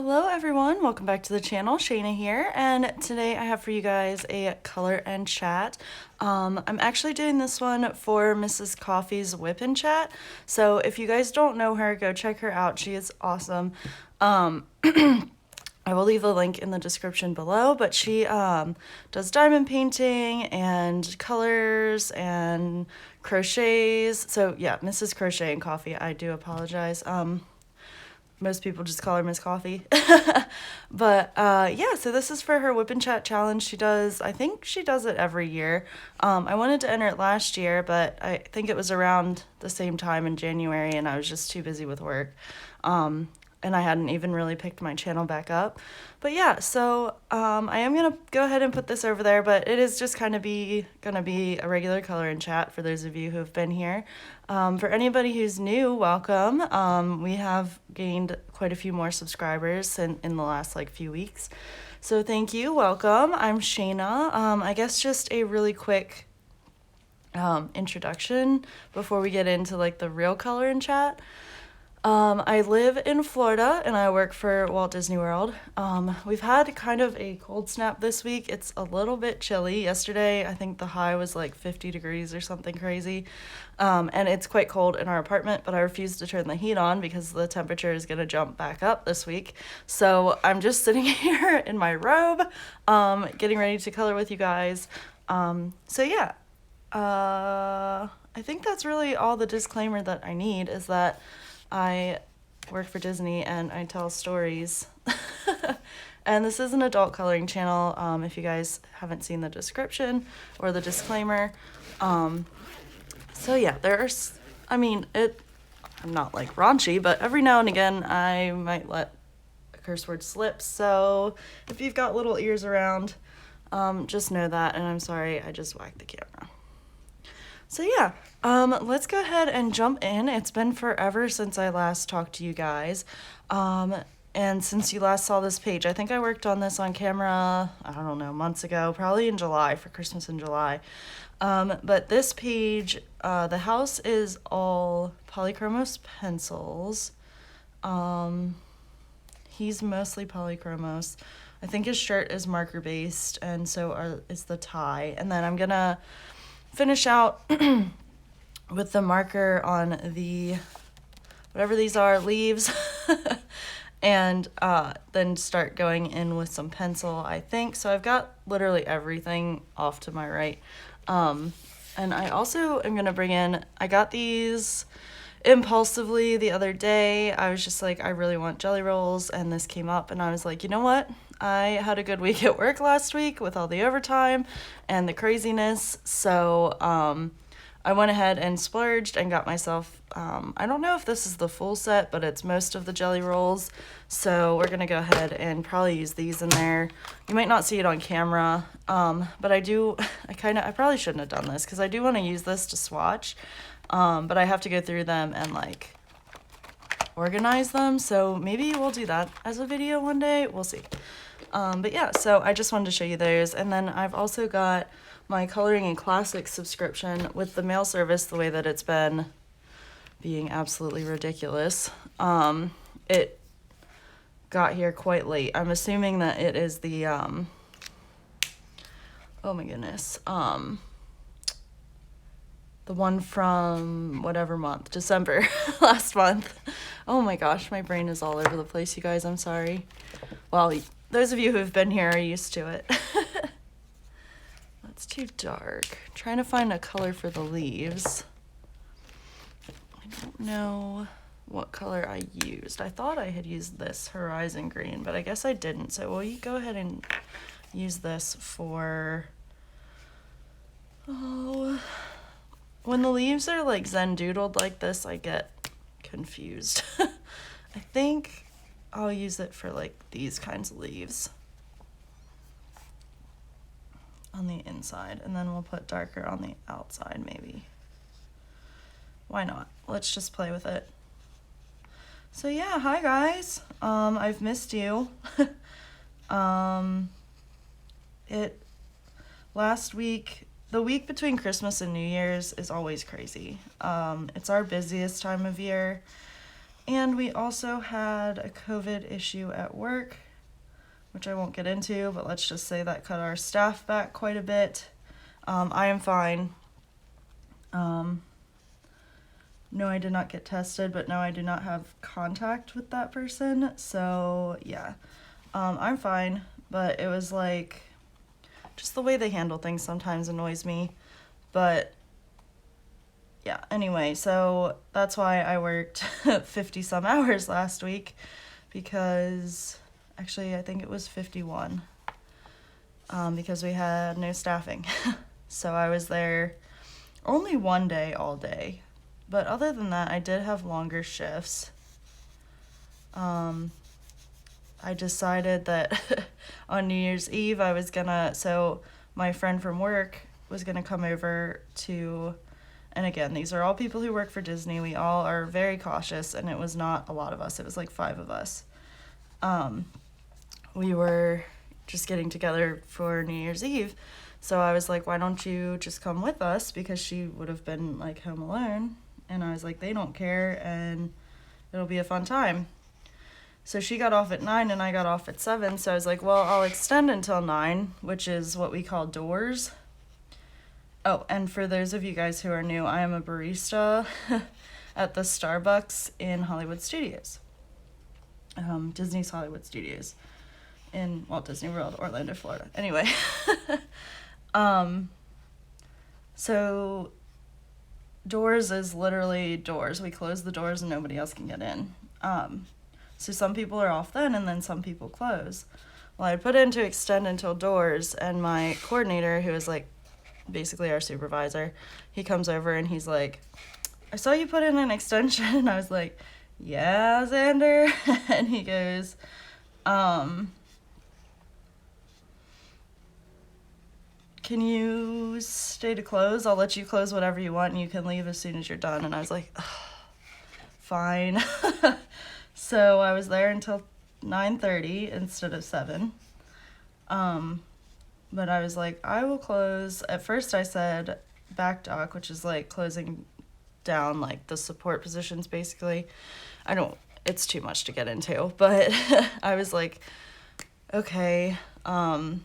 Hello everyone, welcome back to the channel. Shayna here, and today I have for you guys a color and chat. I'm actually doing this one for Mrs. Coffee's Whip and Chat, so if you guys don't know her, go check her out. She is awesome. I will leave a link in the description below, but she does diamond painting and colors and crochets. So yeah, Mrs. Crochet and Coffee, I do apologize. Most people just call her Miss Coffee. But yeah, so this is for her Whip and Chat challenge. She does, I think she does it every year. I wanted to enter it last year, but I think it was around the same time in January and I was just too busy with work. And I hadn't even really picked my channel back up. But yeah, so I am going to go ahead and put this over there, but it is just kind of going to be a regular color and chat for those of you who have been here. For anybody who's new, welcome. We have gained quite a few more subscribers in the last few weeks. So thank you, welcome. I'm Shayna. I guess just a really quick introduction before we get into the real color and chat. I live in Florida and I work for Walt Disney World. We've had kind of a cold snap this week. It's a little bit chilly. Yesterday, I think the high was 50 degrees or something crazy. And it's quite cold in our apartment, but I refuse to turn the heat on because the temperature is going to jump back up this week. So I'm just sitting here in my robe, getting ready to color with you guys. So yeah, I think that's really all the disclaimer that I need is that I work for Disney and I tell stories. And this is an adult coloring channel, if you guys haven't seen the description or the disclaimer. So yeah, I'm not raunchy, but every now and again I might let a curse word slip. So if you've got little ears around, just know that, and I'm sorry, I just whacked the camera. So yeah, let's go ahead and jump in. It's been forever since I last talked to you guys. And since you last saw this page, I think I worked on this on camera, I don't know, months ago, probably in July, for Christmas in July. But this page, the house is all polychromos pencils. He's mostly polychromos. I think his shirt is marker based, and so is the tie. And then I'm gonna finish out with the marker on the, whatever these are, leaves, and then start going in with some pencil, I think. So I've got literally everything off to my right. And I also am going to bring in, I got these impulsively the other day. I was just I really want jelly rolls, and this came up, and I was like, you know what? I had a good week at work last week with all the overtime and the craziness, so I went ahead and splurged and got myself, I don't know if this is the full set, but it's most of the jelly rolls, so we're gonna go ahead and probably use these in there. You might not see it on camera, but I probably shouldn't have done this because I do want to use this to swatch, but I have to go through them and organize them, so maybe we'll do that as a video one day, we'll see. But yeah, so I just wanted to show you those, and then I've also got my Coloring in Classics subscription with the mail service the way that it's been being absolutely ridiculous. It got here quite late. I'm assuming that it is the, oh my goodness, the one from whatever month, December, last month. Oh my gosh, my brain is all over the place, you guys, I'm sorry. Well, those of you who have been here are used to it. That's too dark. I'm trying to find a color for the leaves. I don't know what color I used. I thought I had used this horizon green, but I guess I didn't. So will you go ahead and use this for, when the leaves are Zen doodled like this, I get confused. I think I'll use it for these kinds of leaves on the inside, and then we'll put darker on the outside maybe. Why not? Let's just play with it. So yeah, hi guys. I've missed you. Last week, the week between Christmas and New Year's is always crazy. It's our busiest time of year. And we also had a COVID issue at work, which I won't get into, but let's just say that cut our staff back quite a bit. I am fine. No, I did not get tested, but no, I do not have contact with that person. So yeah, I'm fine, but it was like, just the way they handle things sometimes annoys me. But yeah, anyway, so that's why I worked 50 some hours last week, because actually I think it was 51, because we had no staffing. So I was there only one day all day. But other than that, I did have longer shifts. I decided that on New Year's Eve I was gonna, so my friend from work was gonna come over to, and again, these are all people who work for Disney. We all are very cautious, and it was not a lot of us. It was like 5 of us. We were just getting together for New Year's Eve. So I was like, why don't you just come with us? Because she would have been like home alone. And I was like, they don't care, and it'll be a fun time. So she got off at 9 and I got off at 7. So I was like, well, I'll extend until 9, which is what we call doors. Oh, and for those of you guys who are new, I am a barista at the Starbucks in Hollywood Studios. Disney's Hollywood Studios in Walt Disney World, Orlando, Florida. Anyway. So doors is literally doors. We close the doors and nobody else can get in. So some people are off then, and then some people close. Well, I put in to extend until doors, and my coordinator, who is like basically our supervisor, he comes over and he's like, I saw you put in an extension. And I was like, yeah, Xander. And he goes, can you stay to close? I'll let you close whatever you want and you can leave as soon as you're done. And I was like, fine. So I was there until 9:30 instead of 7. But I was like, I will close. At first I said back dock, which is like closing down like the support positions basically. It's too much to get into, but I was like, okay, I'll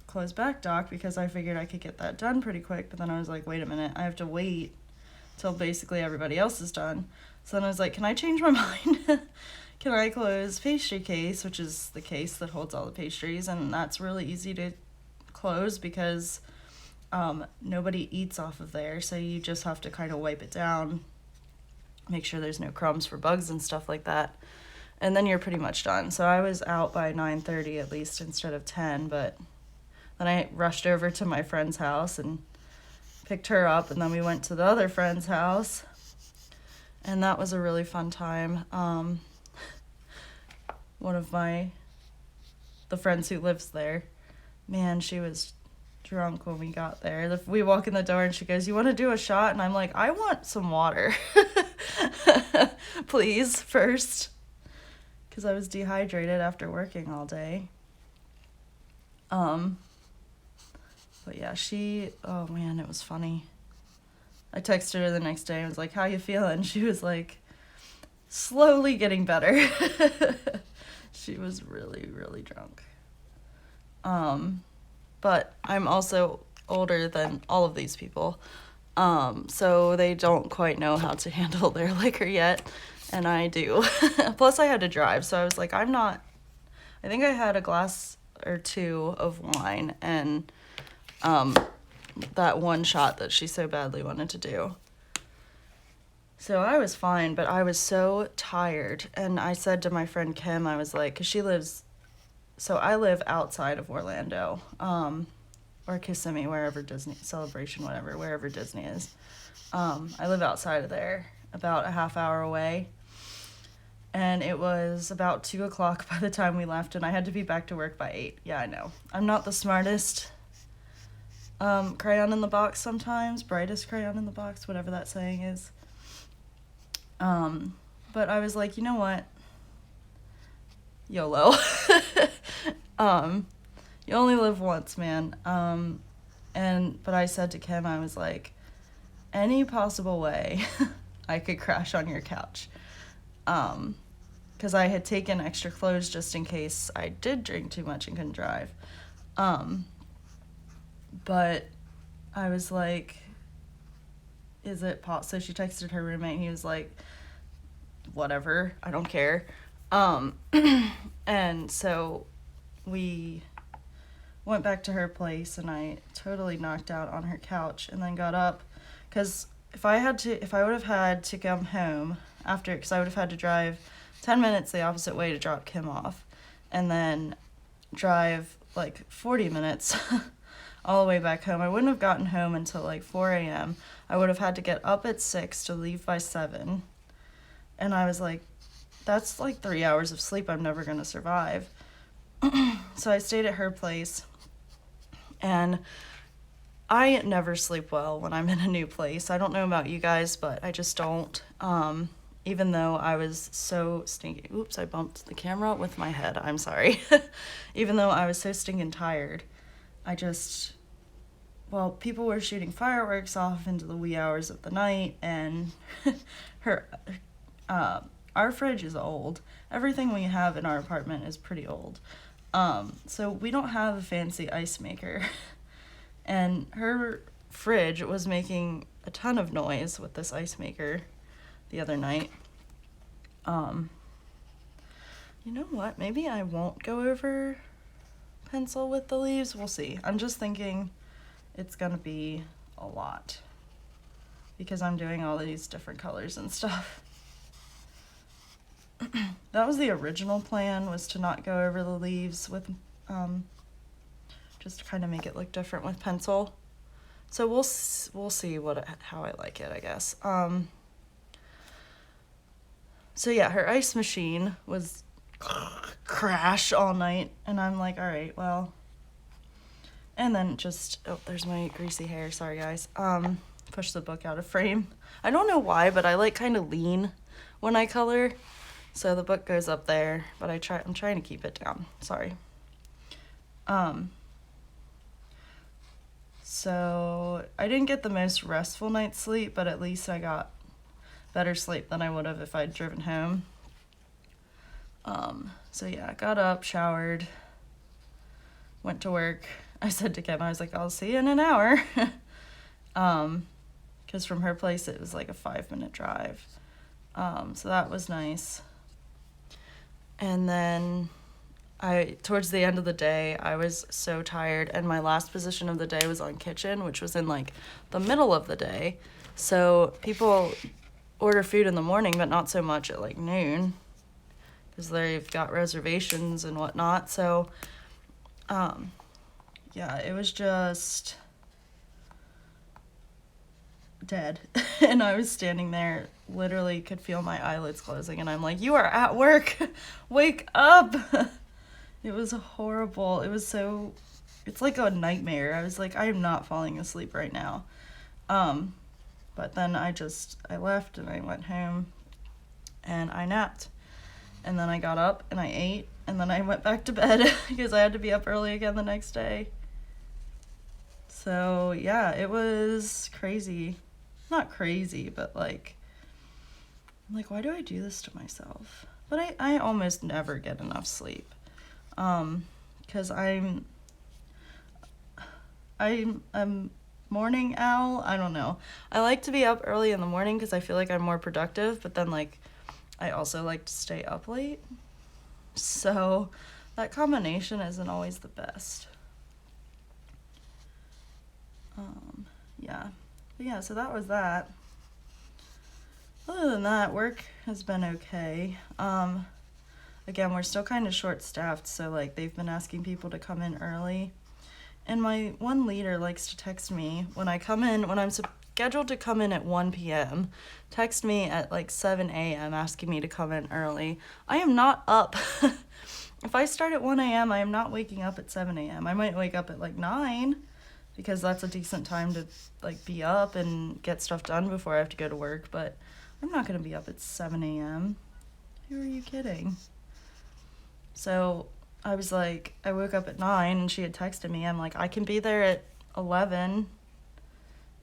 close back dock because I figured I could get that done pretty quick. But then I was like, wait a minute, I have to wait till basically everybody else is done. So then I was like, can I change my mind? Can I close pastry case, which is the case that holds all the pastries, and that's really easy to close because nobody eats off of there, so you just have to kind of wipe it down, make sure there's no crumbs for bugs and stuff like that, and then you're pretty much done. So I was out by 9:30 at least instead of 10, but then I rushed over to my friend's house and picked her up, and then we went to the other friend's house, and that was a really fun time. One of the friends who lives there, man, she was drunk when we got there. We walk in the door and she goes, you want to do a shot? And I'm like, I want some water. Please, first. Because I was dehydrated after working all day. But yeah, oh man, it was funny. I texted her the next day and was like, how you feeling? She was like, slowly getting better. She was really, really drunk. But I'm also older than all of these people. So they don't quite know how to handle their liquor yet, and I do. Plus I had to drive, so I was like, I think I had a glass or 2 of wine and that one shot that she so badly wanted to do. So I was fine, but I was so tired. And I said to my friend Kim, I was like, because I live outside of Orlando, or Kissimmee, wherever Disney, Celebration, whatever, wherever Disney is. I live outside of there, about a half hour away. And it was about 2 o'clock by the time we left, and I had to be back to work by 8. Yeah, I know. I'm not the smartest crayon in the box sometimes, brightest crayon in the box, whatever that saying is. But I was like, you know what? YOLO. You only live once, man. But I said to Kim, I was like, any possible way I could crash on your couch. Because I had taken extra clothes just in case I did drink too much and couldn't drive. But I was like, is it possible? So she texted her roommate, and he was like, whatever, I don't care. And so we went back to her place, and I totally knocked out on her couch, and then got up, because if I would have had to come home after, because I would have had to drive 10 minutes the opposite way to drop Kim off, and then drive like 40 minutes all the way back home. I wouldn't have gotten home until like 4 a.m. I would have had to get up at 6 to leave by 7. And I was like, that's like 3 hours of sleep I'm never going to survive. So I stayed at her place, and I never sleep well when I'm in a new place. I don't know about you guys, but I just don't. Even though I was so stinking, oops, I bumped the camera with my head, I'm sorry. Even though I was so stinking tired, people were shooting fireworks off into the wee hours of the night, and our fridge is old. Everything we have in our apartment is pretty old. So we don't have a fancy ice maker. And her fridge was making a ton of noise with this ice maker the other night. You know what? Maybe I won't go over pencil with the leaves. We'll see. I'm just thinking it's gonna be a lot because I'm doing all these different colors and stuff. That was the original plan, was to not go over the leaves with, just to kind of make it look different with pencil. So we'll see how I like it, I guess. So yeah, her ice machine was crash all night, and I'm like, all right, well. And then there's my greasy hair, sorry guys. Push the book out of frame. I don't know why, but I like kind of lean when I color. So the book goes up there, but I'm trying to keep it down. Sorry. So I didn't get the most restful night's sleep, but at least I got better sleep than I would have if I'd driven home. So yeah, I got up, showered, went to work. I said to Kim, I was like, I'll see you in an hour. Because from her place it was like a 5-minute drive. So that was nice. And then towards the end of the day, I was so tired, and my last position of the day was on kitchen, which was in like the middle of the day. So people order food in the morning, but not so much at like noon, because they've got reservations and whatnot. So, yeah, it was just dead. And I was standing there, literally could feel my eyelids closing, and I'm like, you are at work, wake up. It was horrible. It's like a nightmare. I was like, I am not falling asleep right now. But then I left and I went home and I napped. And then I got up and I ate, and then I went back to bed because I had to be up early again the next day. So yeah, it was crazy. Not crazy, but like, I'm like, why do I do this to myself? But I almost never get enough sleep. Because I'm a morning owl. I don't know. I like to be up early in the morning because I feel like I'm more productive, but then like I also like to stay up late. So that combination isn't always the best. Yeah. But yeah, so that was that. Other than that, work has been okay. Again, we're still kind of short-staffed, so like they've been asking people to come in early. And my one leader likes to text me when I'm scheduled to come in at 1 p.m., text me at like 7 a.m. asking me to come in early. I am not up. If I start at 1 a.m., I am not waking up at 7 a.m. I might wake up at like 9, because that's a decent time to like be up and get stuff done before I have to go to work, but I'm not going to be up at 7 a.m. Who are you kidding? So I was like, I woke up at 9 and she had texted me. I'm like, I can be there at 11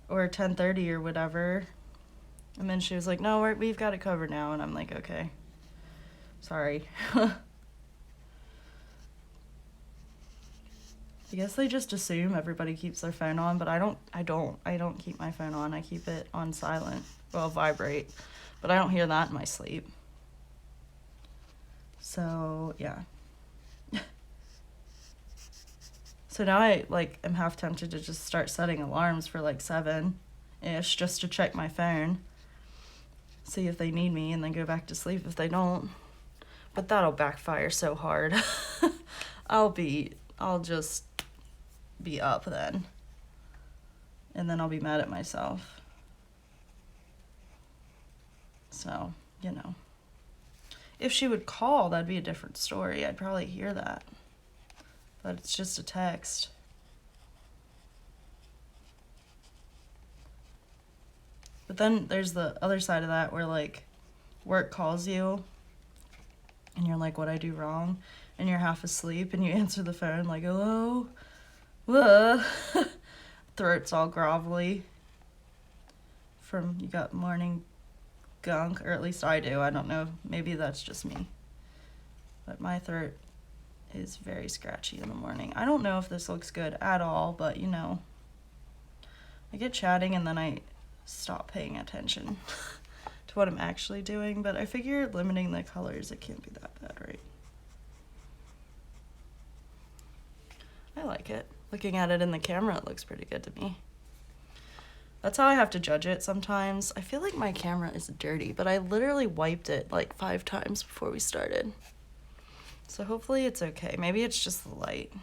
or 10:30 or whatever. And then she was like, no, we've got it covered now. And I'm like, okay, sorry. I guess they just assume everybody keeps their phone on, but I don't keep my phone on. I keep it on silent, well, vibrate, but I don't hear that in my sleep. So, yeah. So now I, like, am half tempted to just start setting alarms for, like, 7-ish just to check my phone, see if they need me, and then go back to sleep if they don't. But that'll backfire so hard. I'll just be up then. And then I'll be mad at myself. So, you know. If she would call, that'd be a different story. I'd probably hear that. But it's just a text. But then there's the other side of that where, like, work calls you and you're like, what'd I do wrong? And you're half asleep and you answer the phone like, hello? Throat's all grovelly from you got morning gunk, or at least I do. I don't know, maybe that's just me. But my throat is very scratchy in the morning. I don't know if this looks good at all, but you know, I get chatting and then I stop paying attention to what I'm actually doing, but I figure limiting the colors, it can't be that bad, right? I like it. Looking at it in the camera, it looks pretty good to me. That's how I have to judge it sometimes. I feel like my camera is dirty, but I literally wiped it like 5 times before we started. So hopefully it's okay. Maybe it's just the light.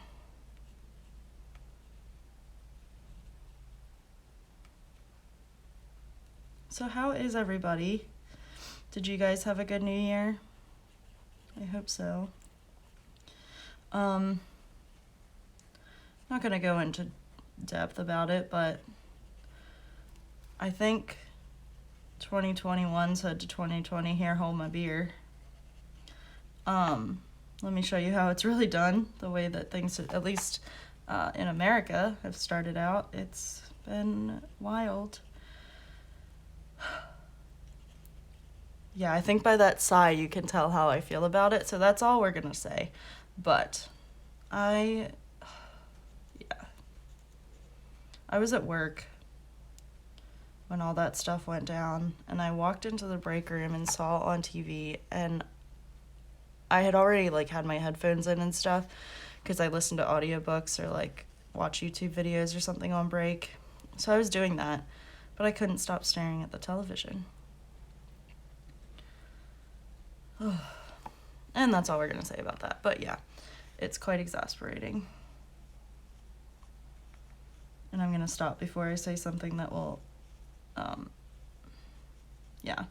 So how is everybody? Did you guys have a good New Year? I hope so. Not gonna go into depth about it, but I think 2021 said to 2020, here, hold my beer. Let me show you how it's really done, the way that things, at least in America, have started out. It's been wild. Yeah, I think by that sigh you can tell how I feel about it, so that's all we're gonna say. But I was at work when all that stuff went down, and I walked into the break room and saw on TV, and I had already like had my headphones in and stuff because I listened to audiobooks or like watch YouTube videos or something on break. So I was doing that, but I couldn't stop staring at the television. And that's all we're gonna say about that. But yeah, it's quite exasperating. And I'm gonna stop before I say something that will, yeah.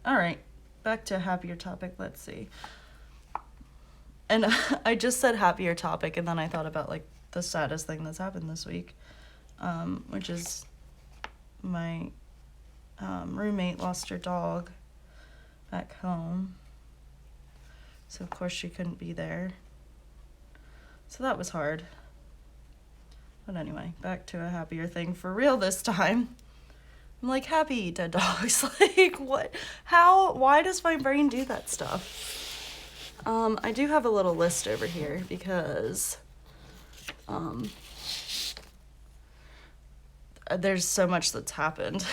All right, back to a happier topic. Let's see. And I just said happier topic, and then I thought about like the saddest thing that's happened this week, which is my roommate lost her dog back home. So of course she couldn't be there. So that was hard. But anyway, back to a happier thing for real this time. I'm like, happy dead dogs. Like, what? How? Why does my brain do that stuff? I do have a little list over here because there's so much that's happened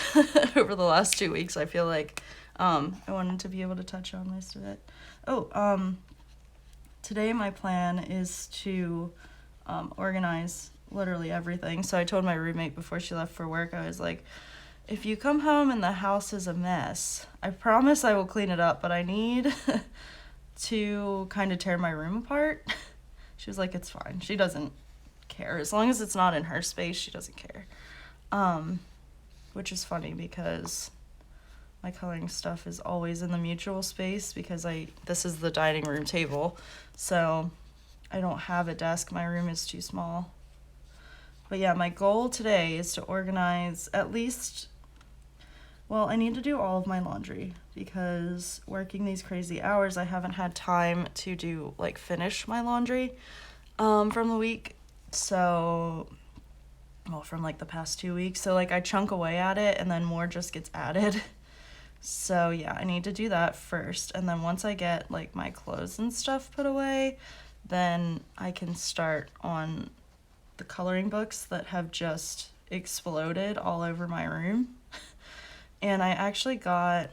over the last 2 weeks. I feel like I wanted to be able to touch on most of it. Today my plan is to organize literally everything. So I told my roommate before she left for work, I was like, if you come home and the house is a mess, I promise I will clean it up, but I need to kind of tear my room apart. She was like, it's fine. She doesn't care. As long as it's not in her space, she doesn't care. Which is funny because my coloring stuff is always in the mutual space because this is the dining room table. So I don't have a desk. My room is too small. But yeah, my goal today is to organize at least, well, I need to do all of my laundry because working these crazy hours, I haven't had time to do, like, finish my laundry from the week. So well, from like the past 2 weeks. So like I chunk away at it and then more just gets added. So yeah, I need to do that first. And then once I get like my clothes and stuff put away, then I can start on the coloring books that have just exploded all over my room. And I actually got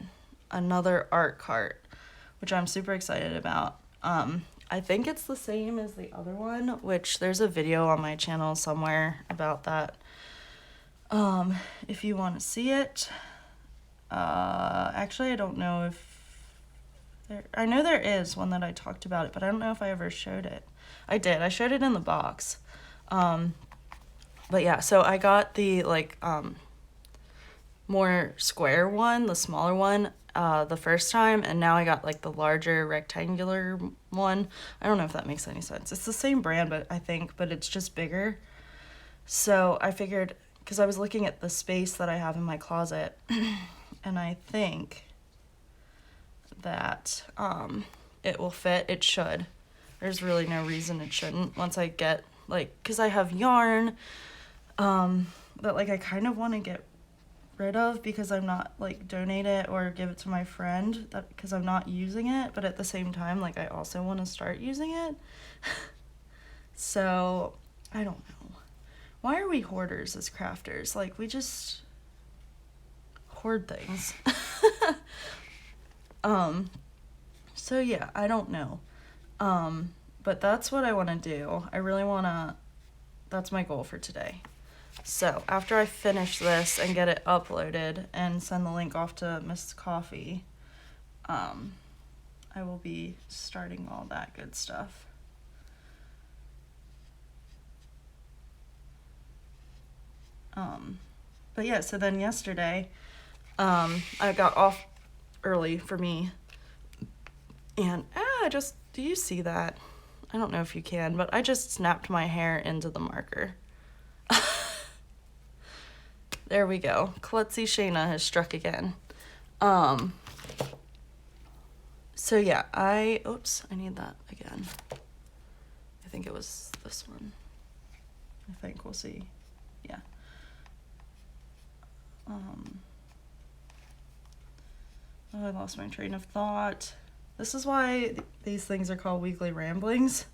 another art cart, which I'm super excited about. I think it's the same as the other one, which there's a video on my channel somewhere about that. If you want to see it. Actually, I don't know if I know there is one that I talked about it, but I don't know if I ever showed it. I did. I showed it in the box. But yeah, so I got the like more square one, the smaller one, the first time, and now I got like the larger rectangular one. I don't know if that makes any sense. It's the same brand, but it's just bigger. So I figured, because I was looking at the space that I have in my closet, and I think that it will fit. It should. There's really no reason it shouldn't once I get, like, because I have yarn that like I kind of want to get rid of because I'm not like donate it or give it to my friend, that because I'm not using it, but at the same time like I also want to start using it. So I don't know, why are we hoarders as crafters? Like we just hoard things. So yeah, I don't know, but that's what I want to do. I really want to, that's my goal for today. So after I finish this and get it uploaded and send the link off to Miss Coffee, I will be starting all that good stuff. But yeah, so then yesterday, I got off early for me, and do you see that? I don't know if you can, but I just snapped my hair into the marker. There we go. Klutzy Shayna has struck again. So yeah, I need that again. I think it was this one. I think we'll see. Yeah. I lost my train of thought. This is why these things are called weekly ramblings,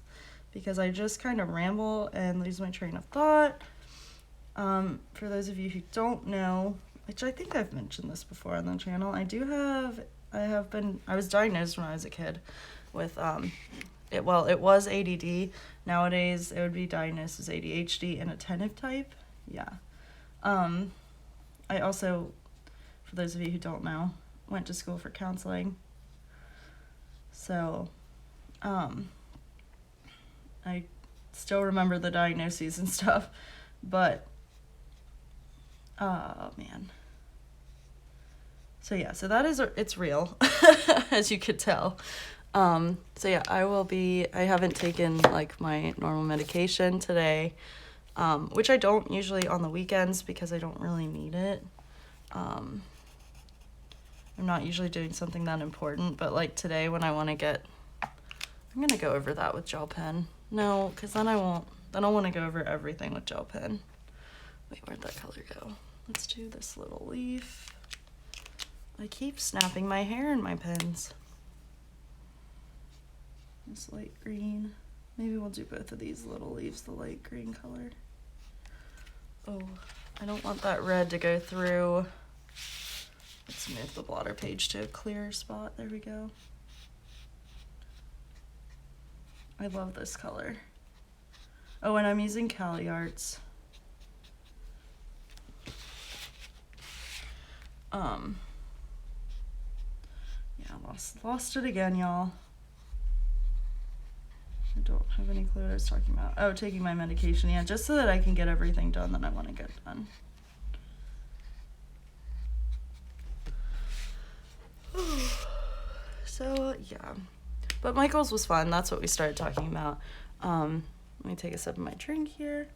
because I just kind of ramble and lose my train of thought. For those of you who don't know, which I think I've mentioned this before on the channel, I was diagnosed when I was a kid with, it was ADD. Nowadays, it would be diagnosed as ADHD and attentive type. Yeah. I also, for those of you who don't know, went to school for counseling. So, I still remember the diagnoses and stuff, but, oh man. So yeah, so that is, it's real, as you could tell. So yeah, I haven't taken like my normal medication today, which I don't usually on the weekends because I don't really need it. I'm not usually doing something that important, but like today when I want to get, I'm gonna go over that with gel pen. No, because then I don't want to go over everything with gel pen. Wait, where'd that color go? Let's do this little leaf. I keep snapping my hair in my pens. This light green. Maybe we'll do both of these little leaves the light green color. Oh, I don't want that red to go through. Let's move the blotter page to a clearer spot. There we go. I love this color. Oh, and I'm using Cali Arts. Yeah, lost it again, y'all. I don't have any clue what I was talking about. Oh, taking my medication. Yeah, just so that I can get everything done that I want to get done. So, yeah. But Michael's was fun. That's what we started talking about. Let me take a sip of my drink here.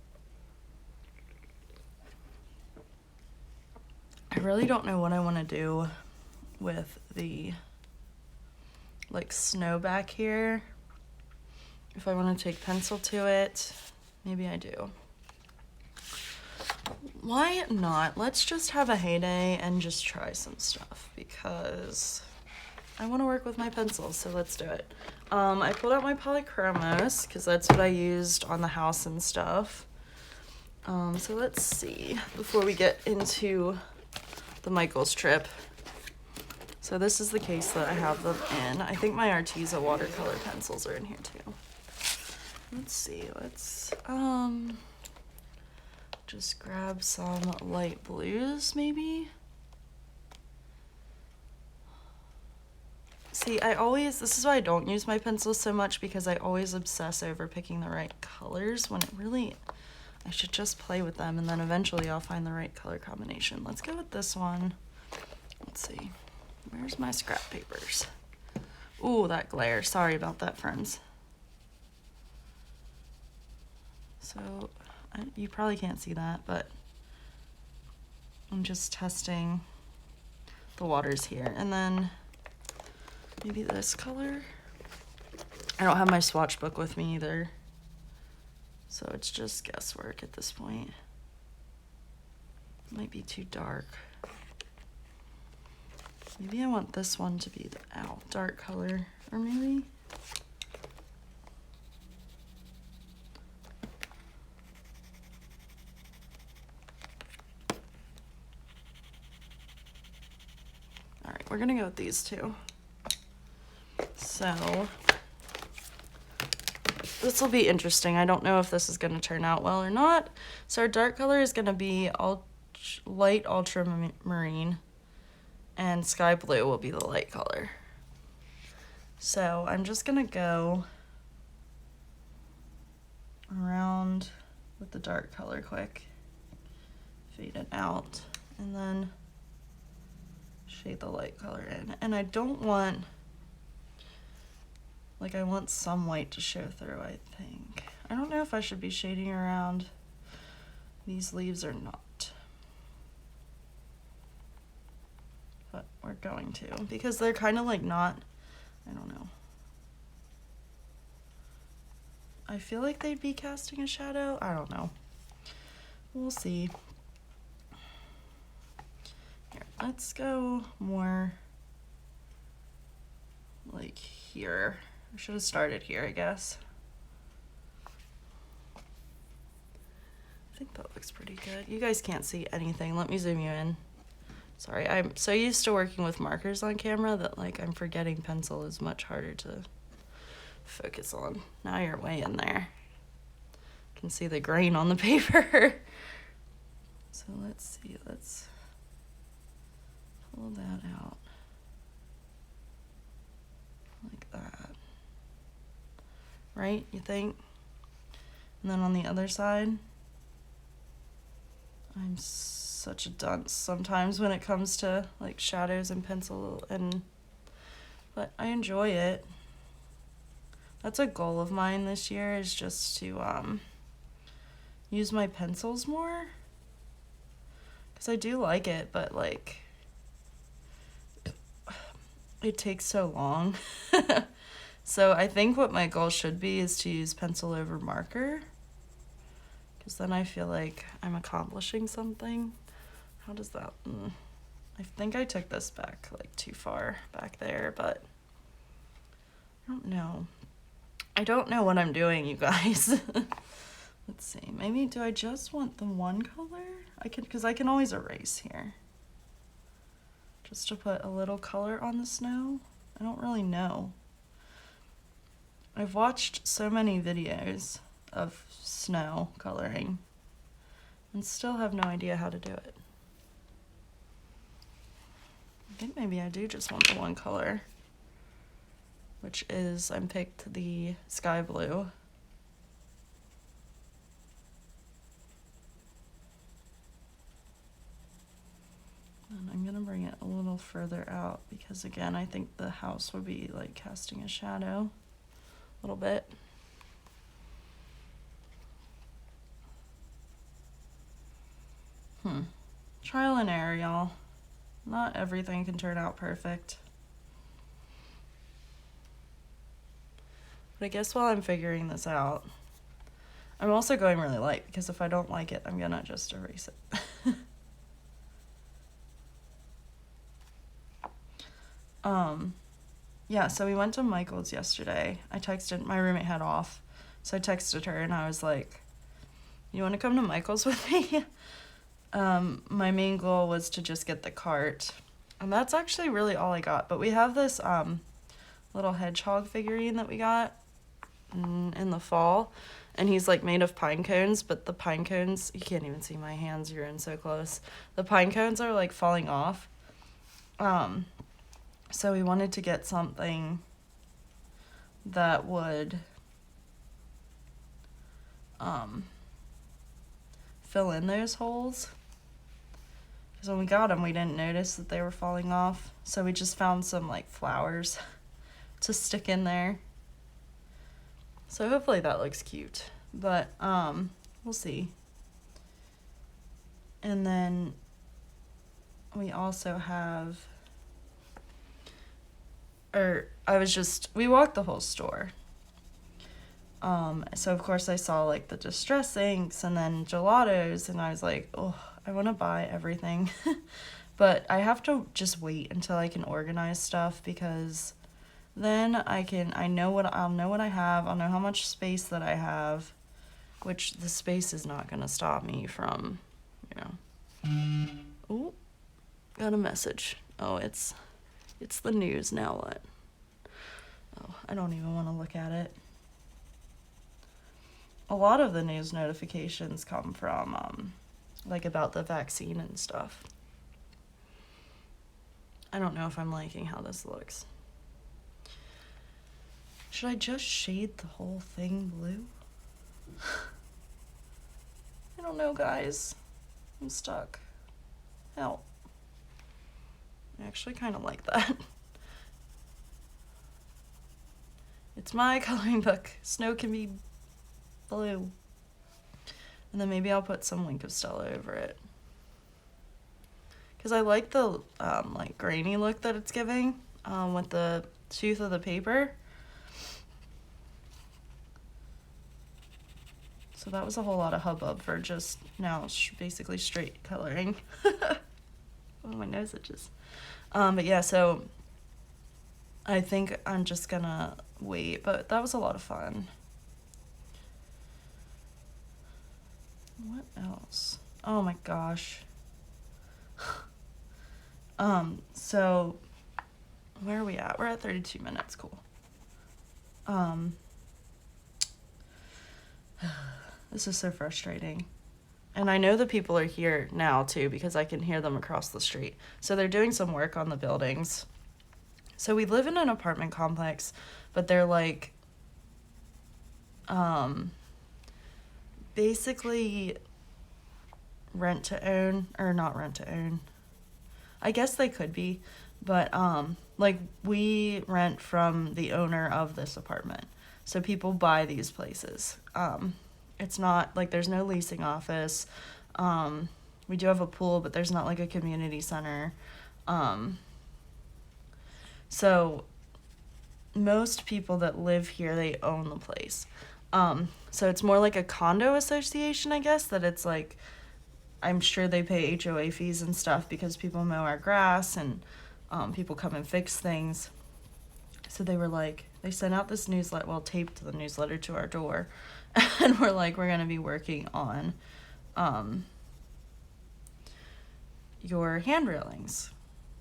I really don't know what I want to do with the, like, snow back here. If I want to take pencil to it, maybe I do. why not? Let's just have a heyday and just try some stuff because I want to work with my pencils, so let's do it. I pulled out my polychromos because that's what I used on the house and stuff. So let's see, before we get into the Michaels trip. So this is the case that I have them in. I think my Arteza watercolor pencils are in here too. Let's see, let's just grab some light blues maybe. See, this is why I don't use my pencils so much, because I always obsess over picking the right colors when it really, I should just play with them and then eventually I'll find the right color combination. Let's go with this one. Let's see, where's my scrap papers? Ooh, that glare, sorry about that, friends. So, you probably can't see that, but I'm just testing the waters here. And then maybe this color. I don't have my swatch book with me either, so it's just guesswork at this point. Might be too dark. Maybe I want this one to be the dark color, or maybe. All right, we're gonna go with these two. So this will be interesting. I don't know if this is going to turn out well or not. So our dark color is going to be light ultramarine, and sky blue will be the light color. So I'm just going to go around with the dark color quick, fade it out, and then shade the light color in. And I don't want, like, I want some white to show through, I think. I don't know if I should be shading around these leaves or not, but we're going to, because they're kind of like not, I don't know. I feel like they'd be casting a shadow. I don't know. We'll see. Here, let's go more like here. I should have started here, I guess. I think that looks pretty good. You guys can't see anything. Let me zoom you in. Sorry, I'm so used to working with markers on camera that, like, I'm forgetting pencil is much harder to focus on. Now you're way in there. You can see the grain on the paper. So let's see, let's pull that out like that. Right, you think? And then on the other side, I'm such a dunce sometimes when it comes to like shadows and pencil, but I enjoy it. That's a goal of mine this year, is just to use my pencils more, because I do like it, but like it takes so long. So I think what my goal should be is to use pencil over marker, because then I feel like I'm accomplishing something. How does that, I think I took this back like too far back there, but I don't know. I don't know what I'm doing, you guys. Let's see, maybe do I just want the one color? Because I can always erase here. Just to put a little color on the snow? I don't really know. I've watched so many videos of snow coloring and still have no idea how to do it. I think maybe I do just want the one color, which is, I picked the sky blue. And I'm gonna bring it a little further out because, again, I think the house would be like casting a shadow a little bit. Trial and error, y'all. Not everything can turn out perfect. But I guess while I'm figuring this out, I'm also going really light, because if I don't like it, I'm gonna just erase it. Yeah, so we went to Michael's yesterday. I texted, my roommate had off, so I texted her and I was like, you want to come to Michael's with me? My main goal was to just get the cart, and that's actually really all I got. But we have this little hedgehog figurine that we got in the fall, and he's like made of pine cones, but the pine cones, you can't even see my hands, you're in so close. The pine cones are like falling off. So we wanted to get something that would fill in those holes. Because when we got them, we didn't notice that they were falling off. So we just found some like flowers to stick in there. So hopefully that looks cute. But we'll see. And then we also have, we walked the whole store. So of course I saw like the distress inks and then gelatos, and I was like, oh, I want to buy everything. But I have to just wait until I can organize stuff, because then I'll know what I have, I'll know how much space that I have, which the space is not gonna stop me from, Ooh, got a message. Oh, it's the news. Now what? Oh, I don't even want to look at it. A lot of the news notifications come from, like, about the vaccine and stuff. I don't know if I'm liking how this looks. Should I just shade the whole thing blue? I don't know, guys. I'm stuck. Help. I actually kind of like that. It's my coloring book. Snow can be blue. And then maybe I'll put some Link of Stella over it. Because I like the like grainy look that it's giving with the tooth of the paper. So that was a whole lot of hubbub for just now basically straight coloring. Oh, my nose itches. But yeah, so I think I'm just gonna wait, but that was a lot of fun. What else? Oh my gosh. So where are we at? We're at 32 minutes. Cool. This is so frustrating. And I know the people are here now too, because I can hear them across the street. So they're doing some work on the buildings. So we live in an apartment complex, but they're like basically rent to own, or not rent to own. I guess they could be, but like we rent from the owner of this apartment. So people buy these places. It's not like there's no leasing office. We do have a pool, but there's not like a community center. So most people that live here, they own the place. So it's more like a condo association, I guess, that it's like, I'm sure they pay HOA fees and stuff because people mow our grass and people come and fix things. So they were like, they sent out this newsletter, well, taped the newsletter to our door. And we're like, we're going to be working on your hand railings.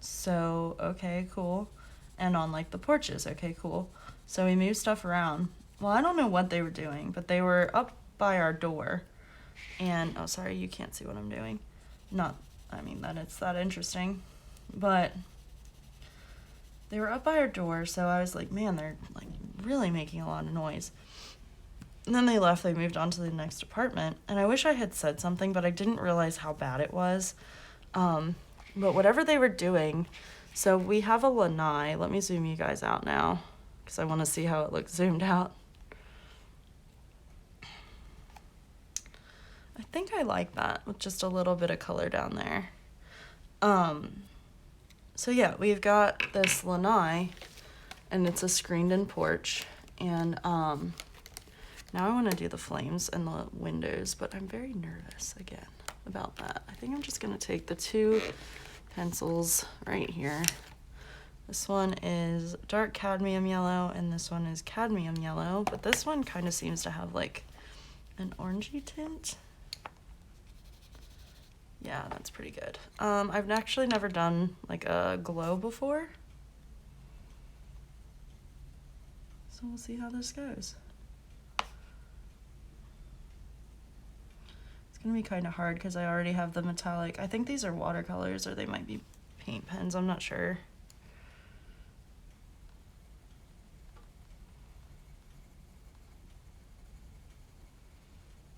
So, okay, cool. And on like the porches, okay, cool. So we moved stuff around. Well, I don't know what they were doing, but they were up by our door. And, oh, sorry, you can't see what I'm doing. Not, I mean, that it's that interesting. But they were up by our door, so I was like, man, they're like really making a lot of noise. And then they left, they moved on to the next apartment, and I wish I had said something, but I didn't realize how bad it was. But whatever they were doing, so we have a lanai. Let me zoom you guys out now, because I want to see how it looks zoomed out. I think I like that, with just a little bit of color down there. So yeah, we've got this lanai, and it's a screened-in porch, and now I want to do the flames and the windows, but I'm very nervous again. about that. I think I'm just gonna take the two pencils right here. This one is dark cadmium yellow and this one is cadmium yellow, but this one kind of seems to have like an orangey tint. Yeah, that's pretty good. I've actually never done like a glow before, so we'll see how this goes. It's gonna be kind of hard because I already have the metallic. I think these are watercolors or they might be paint pens, I'm not sure.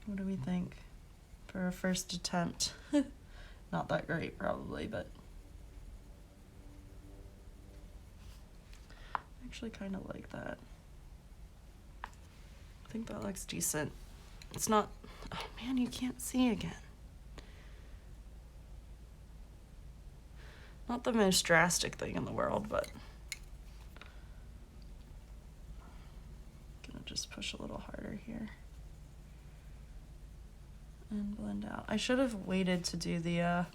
What do we think for a first attempt? Not that great probably, but I actually kind of like that. I think that looks decent. It's not, oh man, you can't see again. Not the most drastic thing in the world, but I'm gonna just push a little harder here and blend out. I should have waited to do the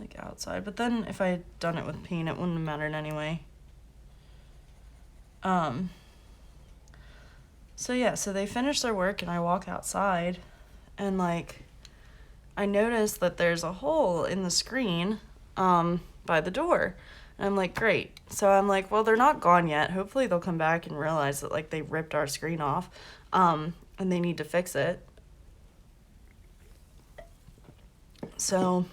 like outside, but then if I had done it with paint, it wouldn't have mattered anyway. So yeah, so they finish their work and I walk outside and like I notice that there's a hole in the screen by the door. And I'm like, great. So I'm like, well, they're not gone yet. Hopefully they'll come back and realize that like they ripped our screen off and they need to fix it. So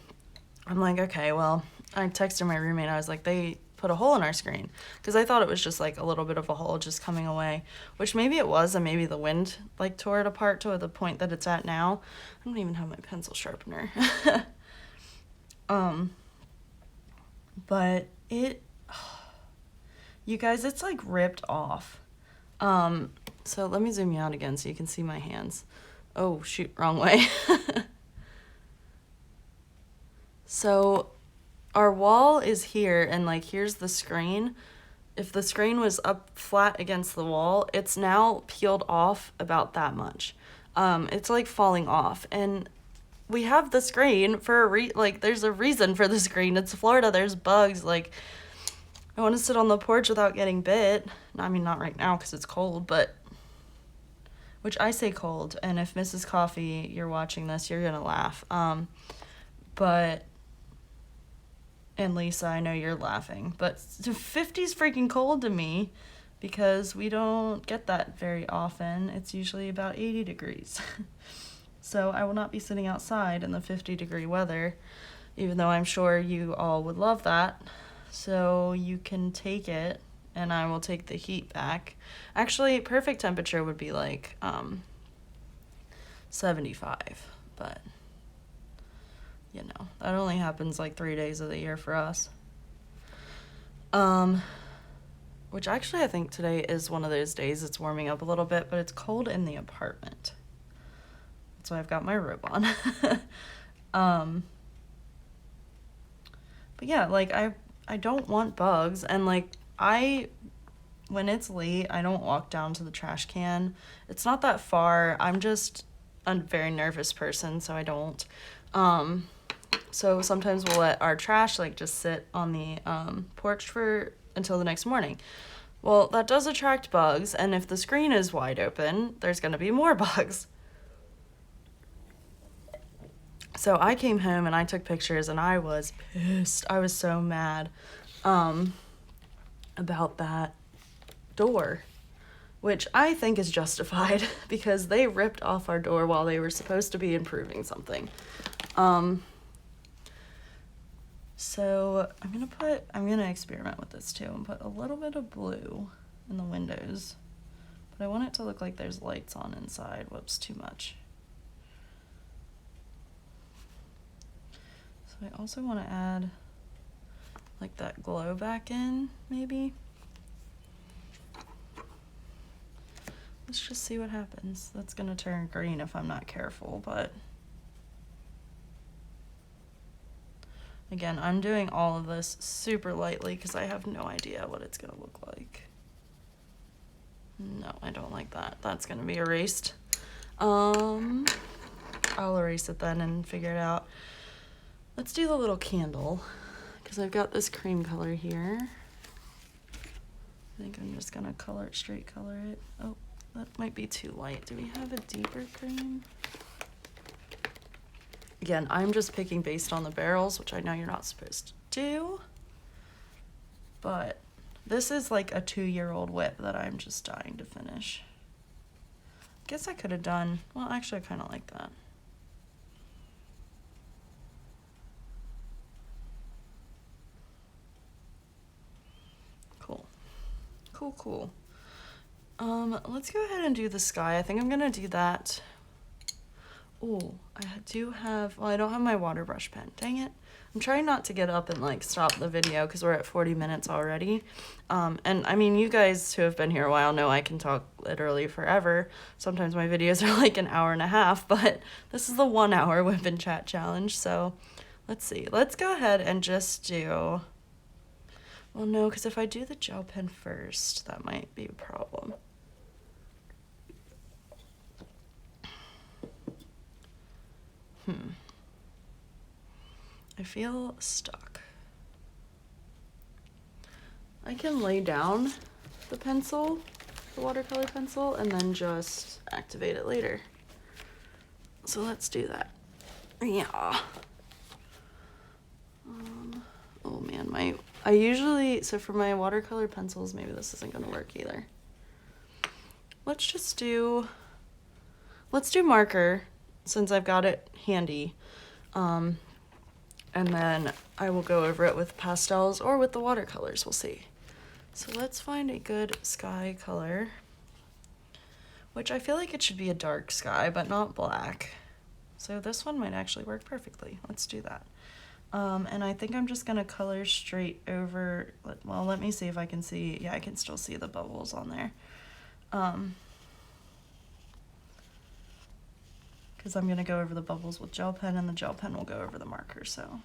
I'm like, okay, well, I texted my roommate. I was like, they put a hole in our screen because I thought it was just like a little bit of a hole just coming away, which maybe it was, and maybe the wind like tore it apart to the point that it's at now. I don't even have my pencil sharpener. But it, you guys, it's like ripped off. So let me zoom you out again so you can see my hands. Oh shoot, wrong way. So our wall is here and like here's the screen. If the screen was up flat against the wall, it's now peeled off about that much. It's like falling off, and we have the screen for a like there's a reason for the screen. It's Florida, there's bugs. Like I want to sit on the porch without getting bit. I mean, not right now because it's cold, but which I say cold, and if Mrs. Coffee, you're watching this, you're gonna laugh. But and Lisa, I know you're laughing, but 50's freaking cold to me because we don't get that very often. It's usually about 80 degrees. So I will not be sitting outside in the 50-degree weather, even though I'm sure you all would love that. So you can take it and I will take the heat back. Actually, perfect temperature would be like 75, but you know, that only happens like 3 days of the year for us. Which actually I think today is one of those days it's warming up a little bit, but it's cold in the apartment. That's why I've got my robe on. But yeah, like I don't want bugs, and like when it's late, I don't walk down to the trash can. It's not that far. I'm just a very nervous person, so I don't. So sometimes we'll let our trash like just sit on the porch until the next morning. Well, that does attract bugs, and if the screen is wide open, there's gonna be more bugs. So I came home and I took pictures and I was pissed. I was so mad about that door, which I think is justified because they ripped off our door while they were supposed to be improving something. So I'm gonna experiment with this too and put a little bit of blue in the windows, but I want it to look like there's lights on inside. Whoops, too much. So I also want to add like that glow back in, maybe. Let's just see what happens. That's gonna turn green if I'm not careful, but again, I'm doing all of this super lightly because I have no idea what it's gonna look like. No, I don't like that. That's gonna be erased. I'll erase it then and figure it out. Let's do the little candle, because I've got this cream color here. I think I'm just gonna straight color it. Oh, that might be too light. Do we have a deeper cream? Again, I'm just picking based on the barrels, which I know you're not supposed to do. But this is like a 2-year-old whip that I'm just dying to finish. Guess I could have done, well, actually I kind of like that. Cool. Cool, cool. Let's go ahead and do the sky. I think I'm gonna do that. Oh, I do have, well, I don't have my water brush pen. Dang it. I'm trying not to get up and like stop the video because we're at 40 minutes already. And I mean, you guys who have been here a while know I can talk literally forever. Sometimes my videos are like an hour and a half, but this is the 1 hour whip and chat challenge. So let's see. Let's go ahead and just do, well, no, because if I do the gel pen first, that might be a problem. I feel stuck. I can lay down the pencil, the watercolor pencil, and then just activate it later. So let's do that. Yeah. Oh man, I usually, so for my watercolor pencils, maybe this isn't gonna work either. Let's do marker, since I've got it handy. And then I will go over it with pastels or with the watercolors, we'll see. So let's find a good sky color, which I feel like it should be a dark sky, but not black. So this one might actually work perfectly. Let's do that. And I think I'm just gonna color straight over, well, let me see if I can see, yeah, I can still see the bubbles on there. Because I'm gonna go over the bubbles with gel pen and the gel pen will go over the marker, so.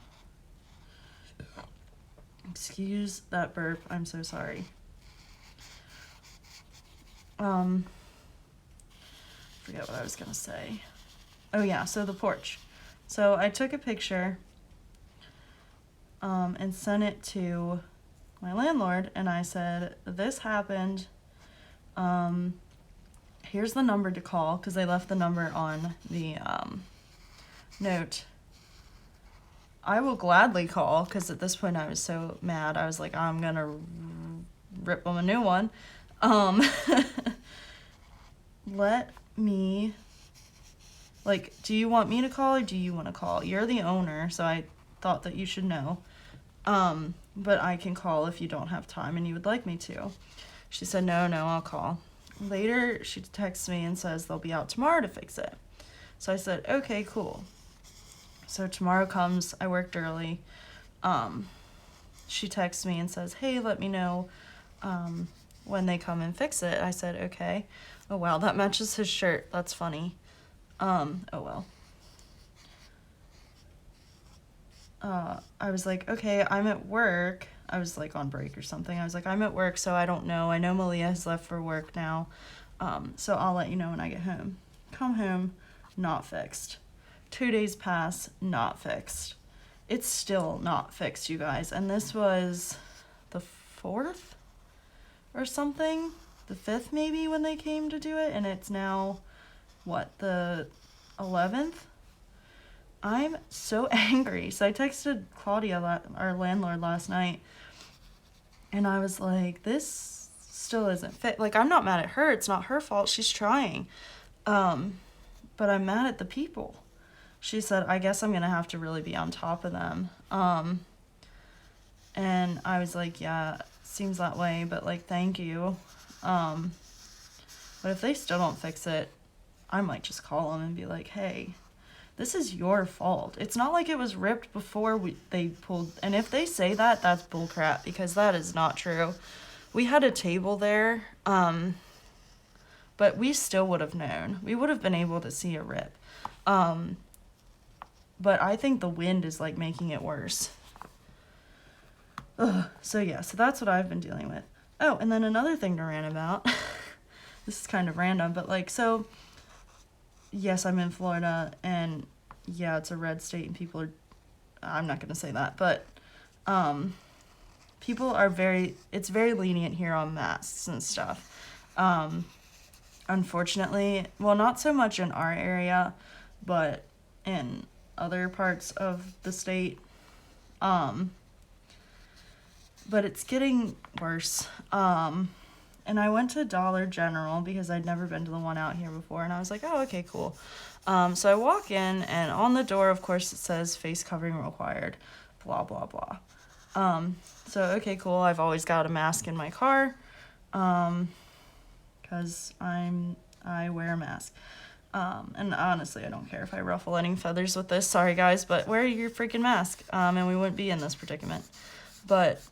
Excuse that burp, I'm so sorry. Forget what I was gonna say. Oh yeah, so the porch. So I took a picture and sent it to my landlord and I said, this happened, here's the number to call, because they left the number on the note. I will gladly call, because at this point I was so mad. I was like, I'm gonna rip them a new one. Let me, like, do you want me to call or do you want to call? You're the owner, so I thought that you should know. But I can call if you don't have time and you would like me to. She said, no, I'll call. Later, she texts me and says they'll be out tomorrow to fix it. So I said, okay, cool. So tomorrow comes, I worked early. She texts me and says, hey, let me know when they come and fix it. I said, okay. Oh, wow, that matches his shirt. That's funny. Oh, well. I was like, okay, I'm at work. I was like on break or something. I was like, I'm at work, so I don't know. I know Malia has left for work now. So I'll let you know when I get home. Come home, not fixed. 2 days pass, not fixed. It's still not fixed, you guys. And this was the 4th or something? The 5th maybe when they came to do it. And it's now, what, the 11th? I'm so angry. So I texted Claudia, our landlord, last night. And I was like, this still isn't fit. Like, I'm not mad at her. It's not her fault. She's trying. But I'm mad at the people. She said, I guess I'm going to have to really be on top of them. And I was like, yeah, seems that way, but like, thank you. But if they still don't fix it, I might just call them and be like, hey, this is your fault. It's not like it was ripped before they pulled. And if they say that, that's bullcrap, because that is not true. We had a table there, but we still would have known. We would have been able to see a rip. But I think the wind is like making it worse. Ugh. So yeah, so that's what I've been dealing with. Oh, and then another thing to rant about. This is kind of random, but like, so yes, I'm in Florida, and yeah, it's a red state, and people are, I'm not going to say that, but people are it's very lenient here on masks and stuff. Unfortunately, well, not so much in our area, but in other parts of the state. But it's getting worse. And I went to Dollar General because I'd never been to the one out here before, and I was like, oh, okay, cool. So I walk in, and on the door, of course, it says face covering required, blah, blah, blah. So, okay, cool. I've always got a mask in my car, because I wear a mask. And honestly, I don't care if I ruffle any feathers with this. Sorry, guys, but wear your freaking mask, and we wouldn't be in this predicament. But,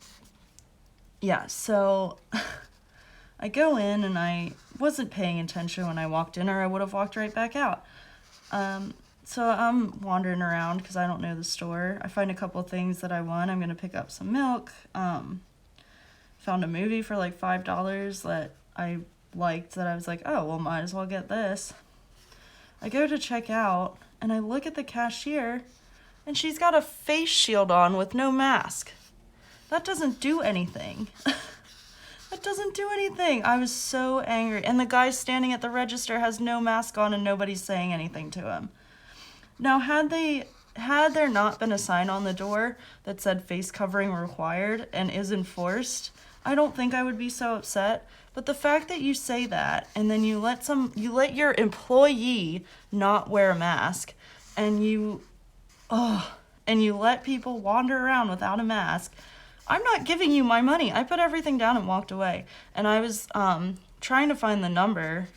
yeah, so I go in, and I wasn't paying attention when I walked in, or I would have walked right back out. So I'm wandering around because I don't know the store. I find a couple things that I want. I'm going to pick up some milk. Found a movie for like $5 that I liked, that I was like, oh, well, might as well get this. I go to check out, and I look at the cashier, and she's got a face shield on with no mask. That doesn't do anything. That doesn't do anything. I was so angry. And the guy standing at the register has no mask on, and nobody's saying anything to him. Now, had there not been a sign on the door that said face covering required and is enforced, I don't think I would be so upset. But the fact that you say that, and then you let your employee not wear a mask, and you let people wander around without a mask, I'm not giving you my money. I put everything down and walked away. And I was trying to find the number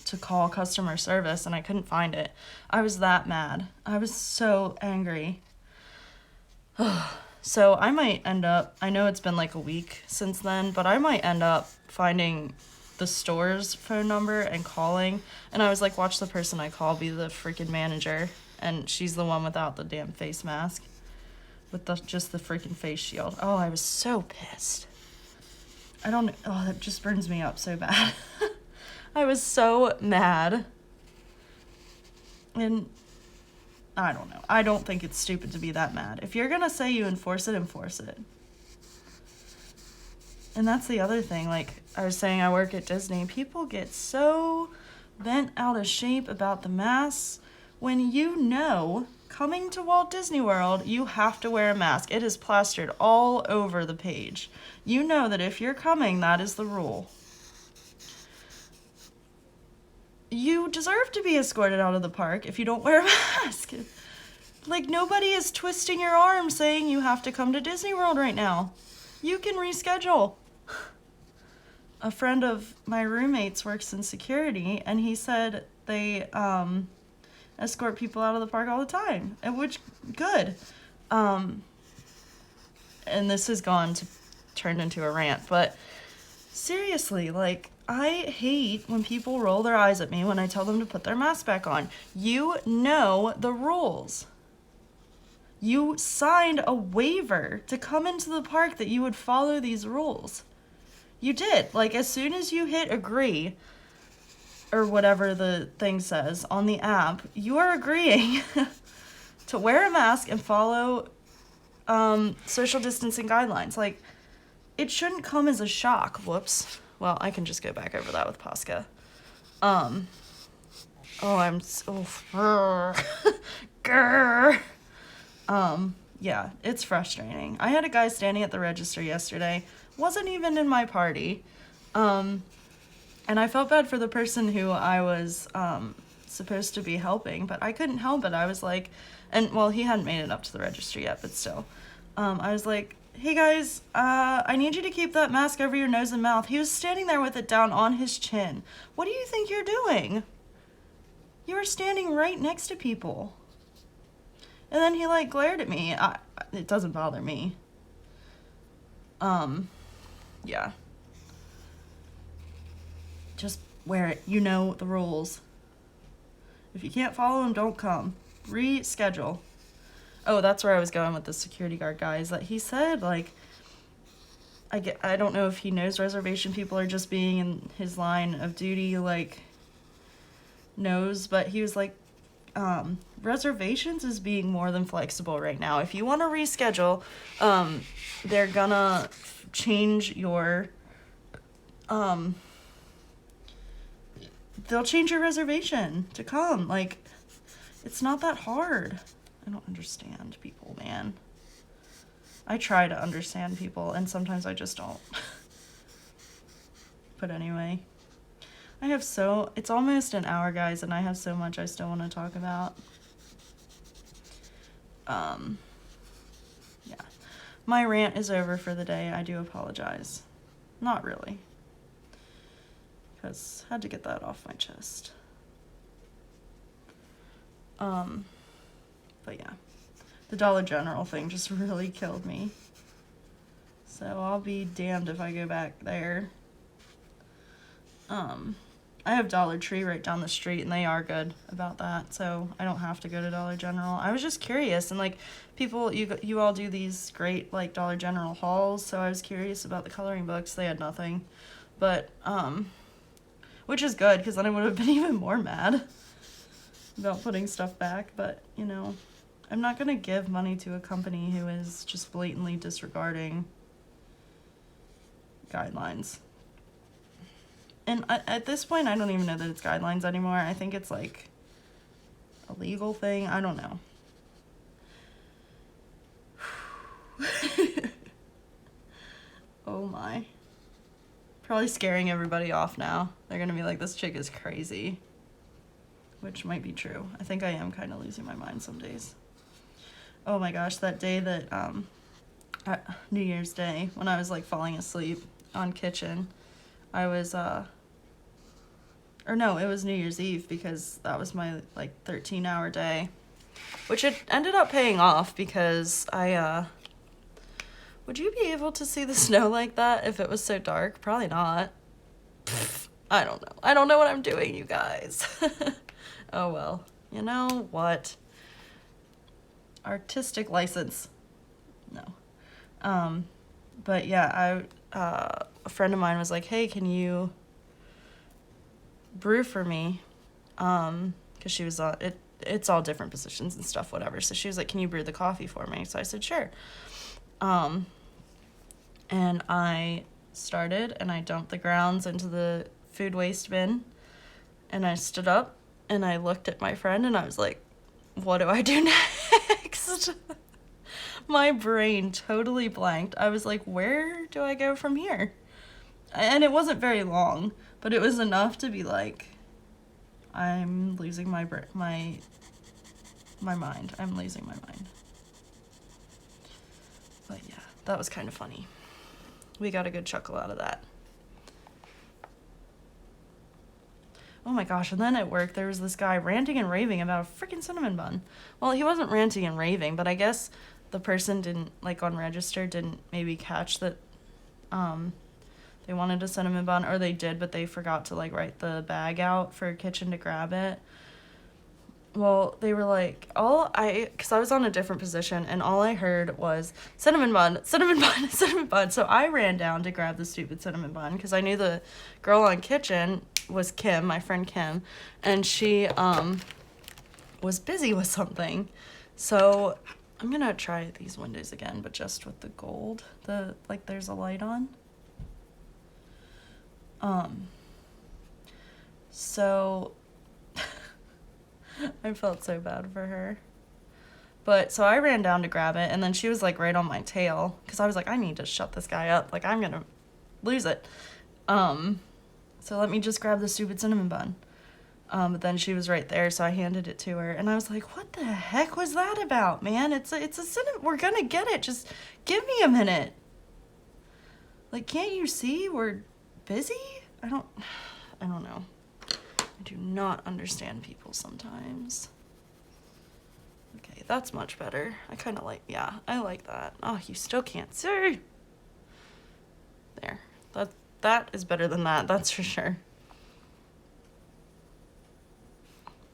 to call customer service, and I couldn't find it. I was that mad. I was so angry. So I might end up, I know it's been like a week since then, but I might end up finding the store's phone number and calling. And I was like, watch the person I call be the freaking manager, and she's the one without the damn face mask, with just the freaking face shield. Oh, I was so pissed. That just burns me up so bad. I was so mad. And I don't know. I don't think it's stupid to be that mad. If you're gonna say you enforce it, enforce it. And that's the other thing. Like I was saying, I work at Disney. People get so bent out of shape about the masks when you know, coming to Walt Disney World, you have to wear a mask. It is plastered all over the page. You know that if you're coming, that is the rule. You deserve to be escorted out of the park if you don't wear a mask. Like, nobody is twisting your arm saying you have to come to Disney World right now. You can reschedule. A friend of my roommate's works in security, and he said they escort people out of the park all the time, and which, good. And this has turned into a rant, but seriously, like, I hate when people roll their eyes at me when I tell them to put their mask back on. You know the rules. You signed a waiver to come into the park that you would follow these rules. You did. Like, as soon as you hit agree, or whatever the thing says on the app, you are agreeing to wear a mask and follow social distancing guidelines. Like, it shouldn't come as a shock. Whoops. Well, I can just go back over that with Posca. Yeah, it's frustrating. I had a guy standing at the register yesterday, wasn't even in my party, and I felt bad for the person who I was supposed to be helping, but I couldn't help it. I was like, he hadn't made it up to the register yet, but still. I was like, hey guys, I need you to keep that mask over your nose and mouth. He was standing there with it down on his chin. What do you think you're doing? You were standing right next to people. And then he like glared at me. It doesn't bother me. Yeah. Just wear it. You know the rules. If you can't follow them, don't come. Reschedule. Oh, that's where I was going with the security guard guy, is that he said, like, I don't know if he knows reservation people are just being in his line of duty, like, knows, but he was like, reservations is being more than flexible right now. If you want to reschedule, they're gonna change your, they'll change your reservation to come. Like, it's not that hard. I don't understand people, man. I try to understand people, and sometimes I just don't. But anyway, it's almost an hour, guys, and I have so much I still want to talk about. Yeah. My rant is over for the day. I do apologize. Not really. Because I had to get that off my chest. But yeah. The Dollar General thing just really killed me. So I'll be damned if I go back there. I have Dollar Tree right down the street, and they are good about that, so I don't have to go to Dollar General. I was just curious, and like people, you all do these great like Dollar General hauls, so I was curious about the coloring books. They had nothing, but which is good, because then I would have been even more mad about putting stuff back. But you know, I'm not gonna give money to a company who is just blatantly disregarding guidelines. And at this point, I don't even know that it's guidelines anymore. I think it's like a legal thing. I don't know. Oh my. Probably scaring everybody off now. They're gonna be like, this chick is crazy. Which might be true. I think I am kind of losing my mind some days. Oh my gosh, that day that, New Year's Day, when I was like falling asleep on Kitchen, I was, or no, it was New Year's Eve, because that was my like 13-hour day, which it ended up paying off, because would you be able to see the snow like that if it was so dark? Probably not. I don't know. I don't know what I'm doing, you guys. Oh well. You know what? Artistic license. No. But yeah, a friend of mine was like, hey, can you brew for me? Because she was on it. It's all different positions and stuff, whatever. So she was like, can you brew the coffee for me? So I said, sure. And I started, and I dumped the grounds into the food waste bin, and I stood up, and I looked at my friend, and I was like, what do I do next? My brain totally blanked. I was like, where do I go from here? And it wasn't very long, but it was enough to be like, I'm losing my mind. I'm losing my mind. But yeah, that was kind of funny. We got a good chuckle out of that. Oh my gosh, and then at work there was this guy ranting and raving about a freaking cinnamon bun. Well, he wasn't ranting and raving, but I guess the person didn't, like on register, didn't maybe catch that they wanted a cinnamon bun, or they did, but they forgot to like write the bag out for Kitchen to grab it. Well, they were like, because I was on a different position, and all I heard was cinnamon bun, cinnamon bun, cinnamon bun. So I ran down to grab the stupid cinnamon bun, because I knew the girl on Kitchen was Kim, my friend Kim, and she was busy with something. So I'm gonna try these windows again, but just with the gold, like there's a light on. So I felt so bad for her. But so I ran down to grab it, and then she was like right on my tail, because I was like, I need to shut this guy up. Like, I'm gonna lose it. So let me just grab the stupid cinnamon bun. But then she was right there, so I handed it to her, and I was like, what the heck was that about, man? It's a cinnamon. We're gonna get it. Just give me a minute. Like, can't you see we're busy? I don't know. I do not understand people sometimes. Okay, that's much better. I kind of like, yeah, I like that. Oh, you still can't see. There. That is better than that, that's for sure.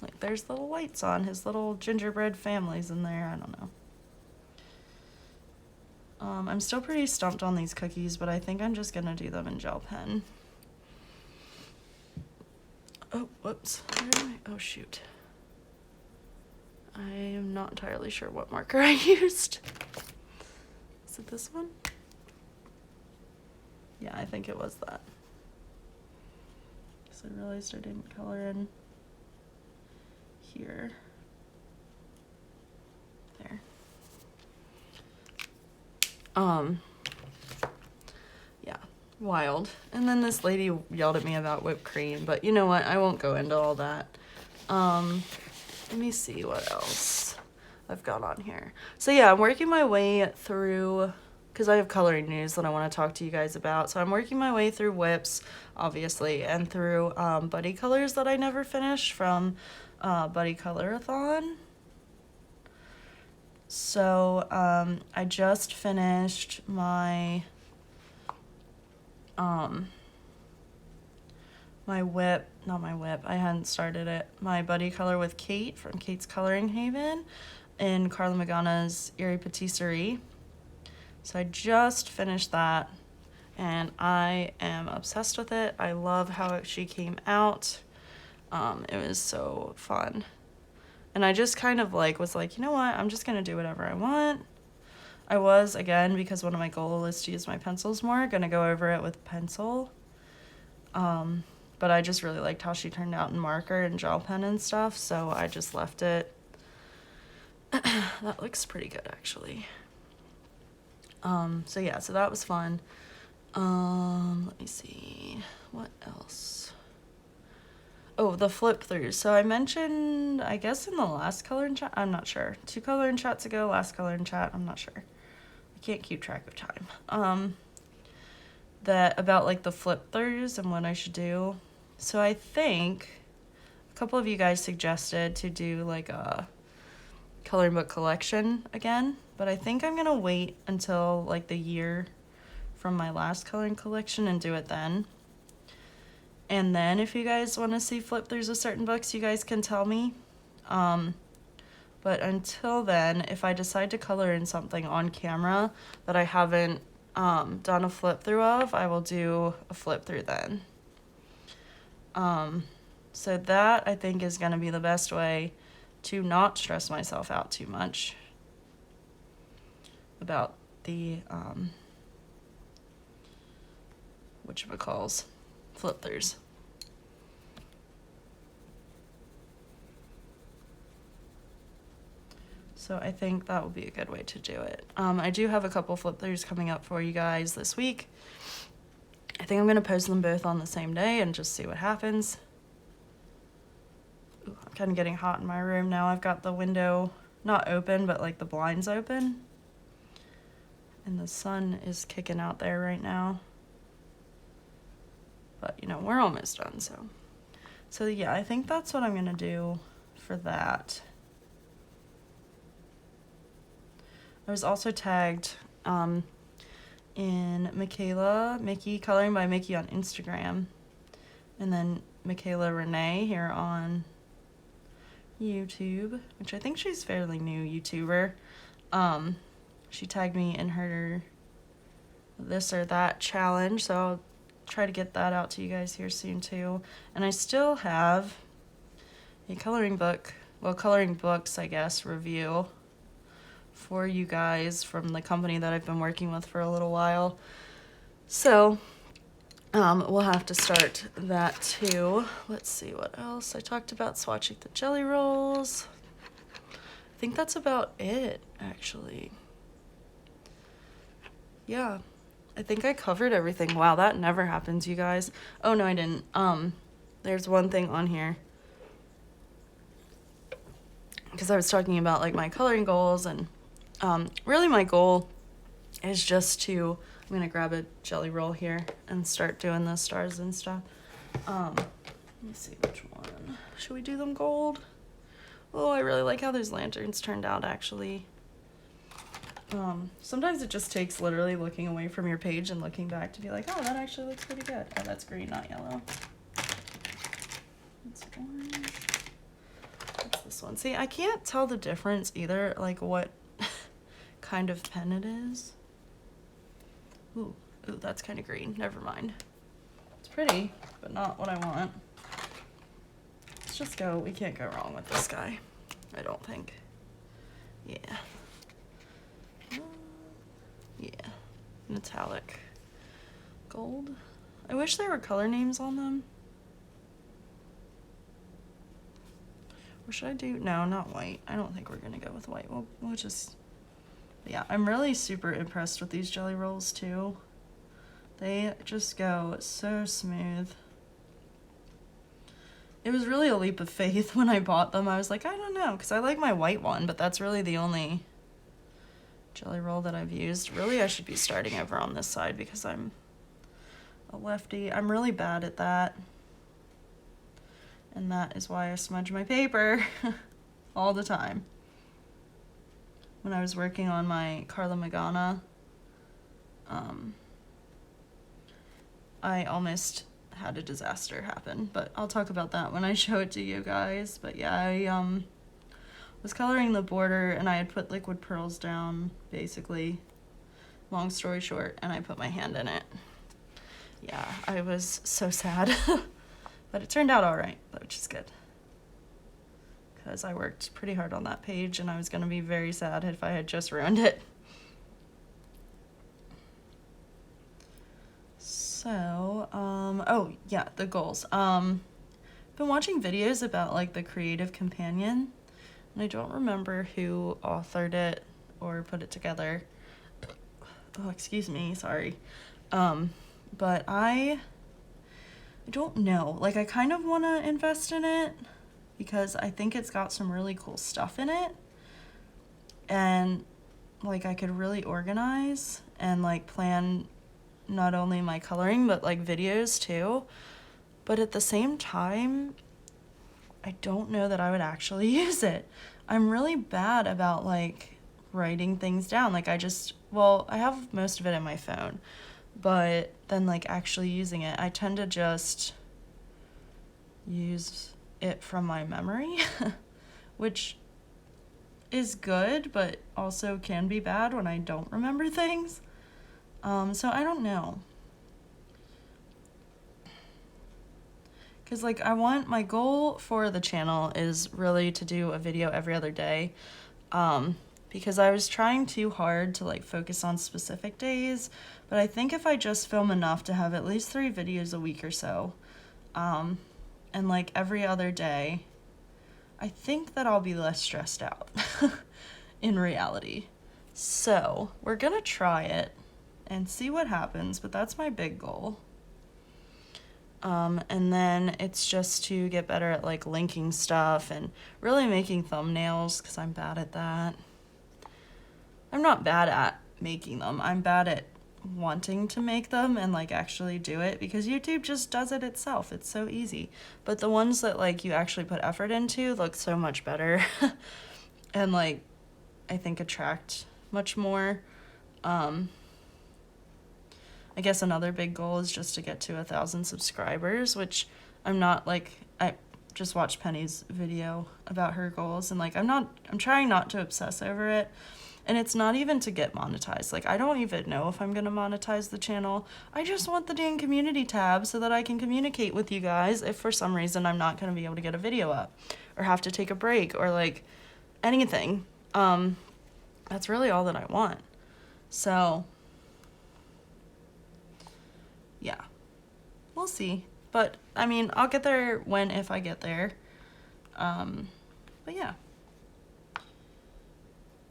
Like, there's little lights on. His little gingerbread family's in there. I don't know. I'm still pretty stumped on these cookies, but I think I'm just gonna do them in gel pen. Oh, whoops. Where am I? Oh, shoot. I am not entirely sure what marker I used. Is it this one? Yeah, I think it was that. Because I realized I didn't color in here. There. Yeah, wild. And then this lady yelled at me about whipped cream, but you know what? I won't go into all that. Let me see what else I've got on here. So yeah, I'm working my way through, because I have coloring news that I want to talk to you guys about. So I'm working my way through whips, obviously, and through buddy colors that I never finished from Buddy Colorathon. So I just finished my I hadn't started it. My buddy color with Kate from Kate's Coloring Haven in Carla Magana's Erie Patisserie. So I just finished that and I am obsessed with it. I love how she came out. It was so fun. And I just kind of was like, you know what? I'm just gonna do whatever I want. I was, again, because one of my goals is to use my pencils more, gonna go over it with pencil. But I just really liked how she turned out in marker and gel pen and stuff, so I just left it. That looks pretty good, actually. So yeah, so that was fun. Let me see, what else? Oh, the flip throughs. So I mentioned, I guess in the last color and chat, I'm not sure. 2 color and chats ago, last color and chat, I'm not sure. I can't keep track of time. That about the flip throughs and what I should do. So I think a couple of you guys suggested to do a coloring book collection again, but I think I'm gonna wait until the year from my last coloring collection and do it then. And then if you guys want to see flip throughs of certain books, you guys can tell me. But until then, if I decide to color in something on camera that I haven't done a flip through of, I will do a flip through then. So that I think is going to be the best way to not stress myself out too much about the whatchamacalls, flip throughs. So I think that would be a good way to do it. I do have a couple flip throughs coming up for you guys this week. I think I'm going to post them both on the same day and just see what happens. Ooh, I'm kind of getting hot in my room now. I've got the window not open, but the blinds open. And the sun is kicking out there right now. But, we're almost done, so. So, yeah, I think that's what I'm going to do for that. I was also tagged in Mickey Coloring by Mickey on Instagram, and then Michaela Renee here on YouTube, which I think she's a fairly new YouTuber. She tagged me in her this or that challenge, so I'll try to get that out to you guys here soon too. And I still have a coloring books, I guess, review for you guys from the company that I've been working with for a little while. So we'll have to start that too. Let's see what else. I talked about swatching the jelly rolls. I think that's about it, actually. Yeah, I think I covered everything. Wow, that never happens, you guys. Oh, no, I didn't. There's one thing on here. Because I was talking about my coloring goals, and really my goal is just to, I'm going to grab a jelly roll here and start doing the stars and stuff. Let me see which one. Should we do them gold? Oh, I really like how those lanterns turned out, actually. Sometimes it just takes literally looking away from your page and looking back to be like, oh, that actually looks pretty good. Oh, that's green, not yellow. That's orange. What's this one? See, I can't tell the difference either, what kind of pen it is. Ooh, that's kind of green. Never mind. It's pretty, but not what I want. just go. We can't go wrong with this guy, I don't think. Yeah. Yeah. Metallic gold. I wish there were color names on them. Or should I do, no, not white. I don't think we're gonna go with white. We'll just, yeah, I'm really super impressed with these jelly rolls too. They just go so smooth. It was really a leap of faith when I bought them. I was like, I don't know, because I like my white one, but that's really the only jelly roll that I've used. Really, I should be starting over on this side because I'm a lefty. I'm really bad at that. And that is why I smudge my paper all the time. When I was working on my Carla Magana, I almost had a disaster happen, but I'll talk about that when I show it to you guys. But yeah, I was coloring the border and I had put liquid pearls down, basically, long story short, and I put my hand in it. Yeah, I was so sad. But it turned out all right, which is good. Because I worked pretty hard on that page and I was going to be very sad if I had just ruined it. So, oh yeah, the goals. Been watching videos about like the Creative Companion, and I don't remember who authored it or put it together. Oh, excuse me, sorry. But I don't know, like I kind of want to invest in it because I think it's got some really cool stuff in it, and like I could really organize and like plan not only my coloring but like videos too. But at the same time, I don't know that I would actually use it. I'm really bad about like writing things down. Like I have most of it in my phone, but then like actually using it, I tend to just use it from my memory, which is good, but also can be bad when I don't remember things. So I don't know. Because like my goal for the channel is really to do a video every other day. Because I was trying too hard to like focus on specific days, but I think if I just film enough to have at least 3 videos a week or so, and like every other day, I think that I'll be less stressed out in reality. So we're gonna try it and see what happens, but that's my big goal. And then it's just to get better at like linking stuff and really making thumbnails, because I'm bad at that. I'm not bad at making them. I'm bad at wanting to make them and like actually do it, because YouTube just does it itself. It's so easy. But the ones that like you actually put effort into look so much better and like I think attract much more. I guess another big goal is just to get to 1,000 subscribers, which I'm not like, I just watched Penny's video about her goals, and like I'm trying not to obsess over it. And it's not even to get monetized. Like I don't even know if I'm gonna monetize the channel. I just want the dang community tab so that I can communicate with you guys if for some reason I'm not gonna be able to get a video up or have to take a break or like anything. That's really all that I want. So yeah, we'll see. But I mean, I'll get there if I get there. But yeah.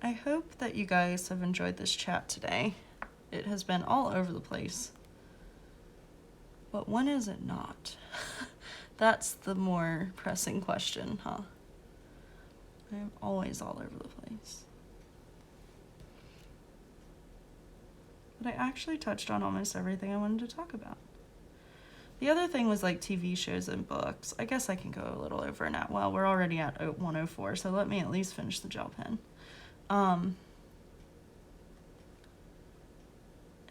I hope that you guys have enjoyed this chat today. It has been all over the place. But when is it not? That's the more pressing question, huh? I'm always all over the place. But I actually touched on almost everything I wanted to talk about. The other thing was like TV shows and books. I guess I can go a little over now. Well, we're already at 104, so let me at least finish the gel pen.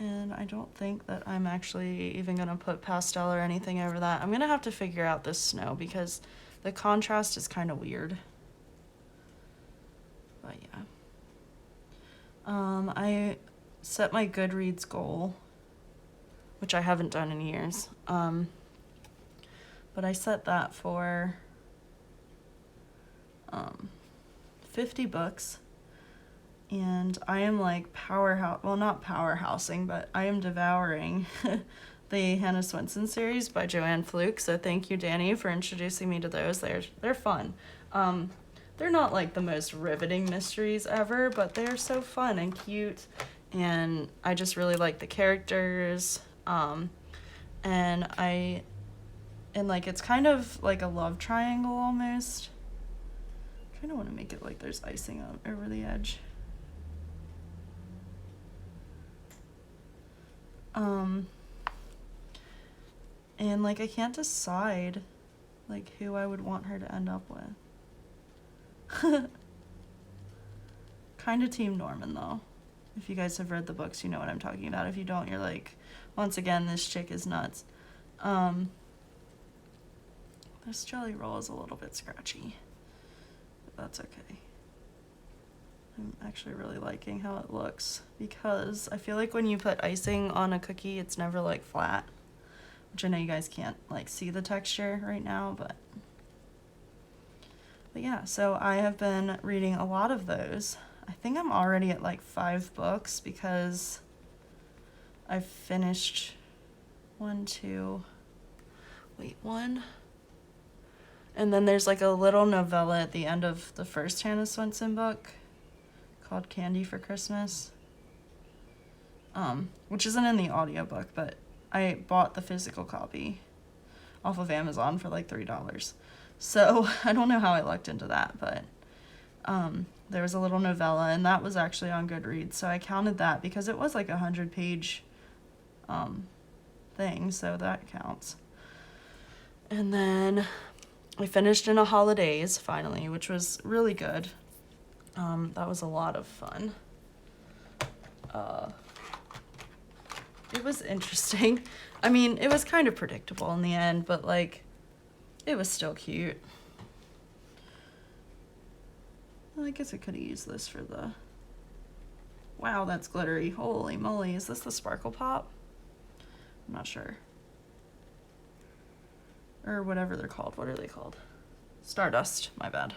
And I don't think that I'm actually even gonna put pastel or anything over that. I'm gonna have to figure out this snow because the contrast is kind of weird. But yeah. I set my Goodreads goal, which I haven't done in years. But I set that for 50 books. And I am like not powerhousing, but I am devouring the Hannah Swenson series by Joanne Fluke. So thank you, Danny, for introducing me to those. They're fun. They're not like the most riveting mysteries ever, but they're so fun and cute. And I just really like the characters. And like it's kind of like a love triangle almost. I kind of want to make it like there's icing over the edge. And like I can't decide like who I would want her to end up with. Kind of Team Norman though. If you guys have read the books, you know what I'm talking about. If you don't, you're like, once again, this chick is nuts. This jelly roll is a little bit scratchy, but that's okay. I'm actually really liking how it looks because I feel like when you put icing on a cookie, it's never like flat, which I know you guys can't like see the texture right now, but yeah, so I have been reading a lot of those. I think I'm already at like 5 books because I've finished 1. And then there's like a little novella at the end of the first Hannah Swenson book called Candy for Christmas, which isn't in the audiobook, but I bought the physical copy off of Amazon for like $3. So I don't know how I lucked into that, but there was a little novella, and that was actually on Goodreads, so I counted that because it was like 100-page thing, so that counts. And then I finished In a Holidays finally, which was really good. That was a lot of fun. It was interesting. I mean, it was kind of predictable in the end, but like it was still cute. Well, I guess I could have used this for the... Wow, that's glittery. Holy moly, is this the Sparkle Pop? I'm not sure. Or whatever they're called. What are they called? Stardust, my bad.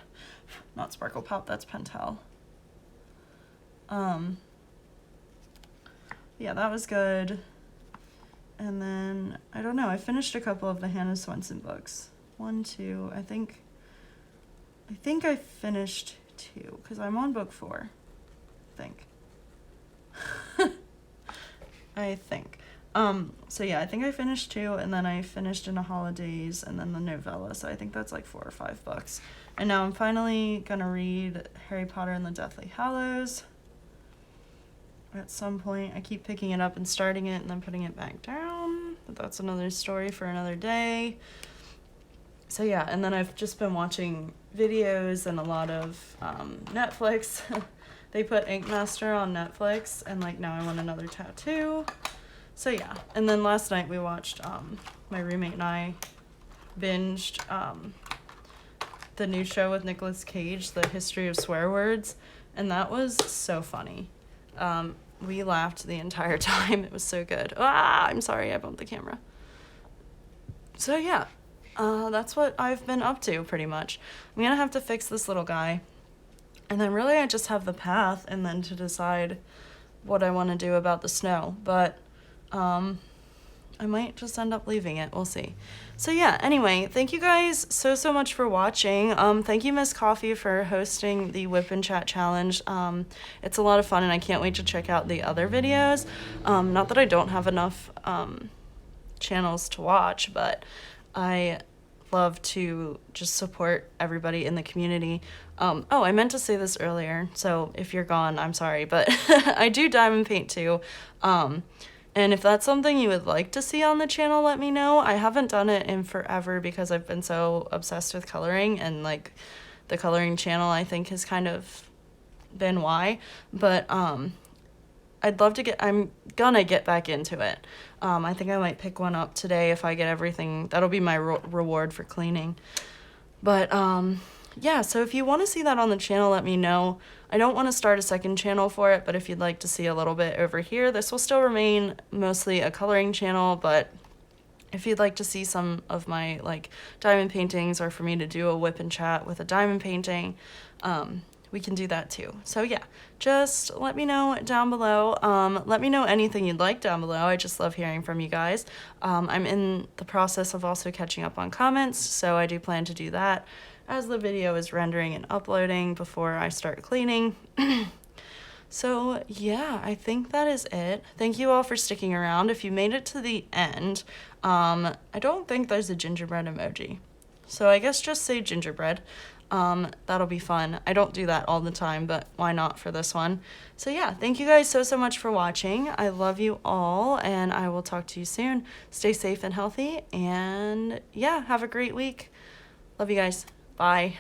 Not Sparkle Pop, that's Pentel. Yeah, that was good. And then, I don't know, I finished a couple of the Hannah Swenson books. 1, 2, I think I finished 2, because I'm on book 4, I think. I think. So yeah, I think I finished 2, and then I finished In a Holidays, and then the novella, so I think that's like 4 or 5 books. And now I'm finally gonna read Harry Potter and the Deathly Hallows. At some point, I keep picking it up and starting it and then putting it back down, but that's another story for another day. So yeah, and then I've just been watching videos and a lot of Netflix. They put Ink Master on Netflix, and like now I want another tattoo. So yeah, and then last night we watched, my roommate and I binged the new show with Nicolas Cage, The History of Swear Words, and that was so funny. We laughed the entire time. It was so good. I'm sorry, I bumped the camera. So yeah, that's what I've been up to pretty much. I'm gonna have to fix this little guy, and then really I just have the path and then to decide what I want to do about the snow, but I might just end up leaving it. We'll see. So yeah, anyway, thank you guys so much for watching. Thank you, Miss Coffee, for hosting the Whip and Chat Challenge. It's a lot of fun, and I can't wait to check out the other videos. Not that I don't have enough channels to watch, but I love to just support everybody in the community. Oh, I meant to say this earlier, so if you're gone, I'm sorry, but I do diamond paint too. And if that's something you would like to see on the channel, let me know. I haven't done it in forever because I've been so obsessed with coloring, and like the coloring channel I think has kind of been why. But I'd love to I'm gonna get back into it. I think I might pick one up today if I get everything. That'll be my reward for cleaning. But yeah, so if you want to see that on the channel, let me know. I don't want to start a second channel for it, but if you'd like to see a little bit over here, this will still remain mostly a coloring channel, but if you'd like to see some of my like diamond paintings, or for me to do a whip and chat with a diamond painting, we can do that too. So yeah, just let me know down below. Let me know anything you'd like down below. I just love hearing from you guys. I'm in the process of also catching up on comments, so I do plan to do that as the video is rendering and uploading before I start cleaning. So yeah, I think that is it. Thank you all for sticking around. If you made it to the end, I don't think there's a gingerbread emoji. So I guess just say gingerbread. That'll be fun. I don't do that all the time, but why not for this one? So yeah, thank you guys so much for watching. I love you all, and I will talk to you soon. Stay safe and healthy, and yeah, have a great week. Love you guys. Bye.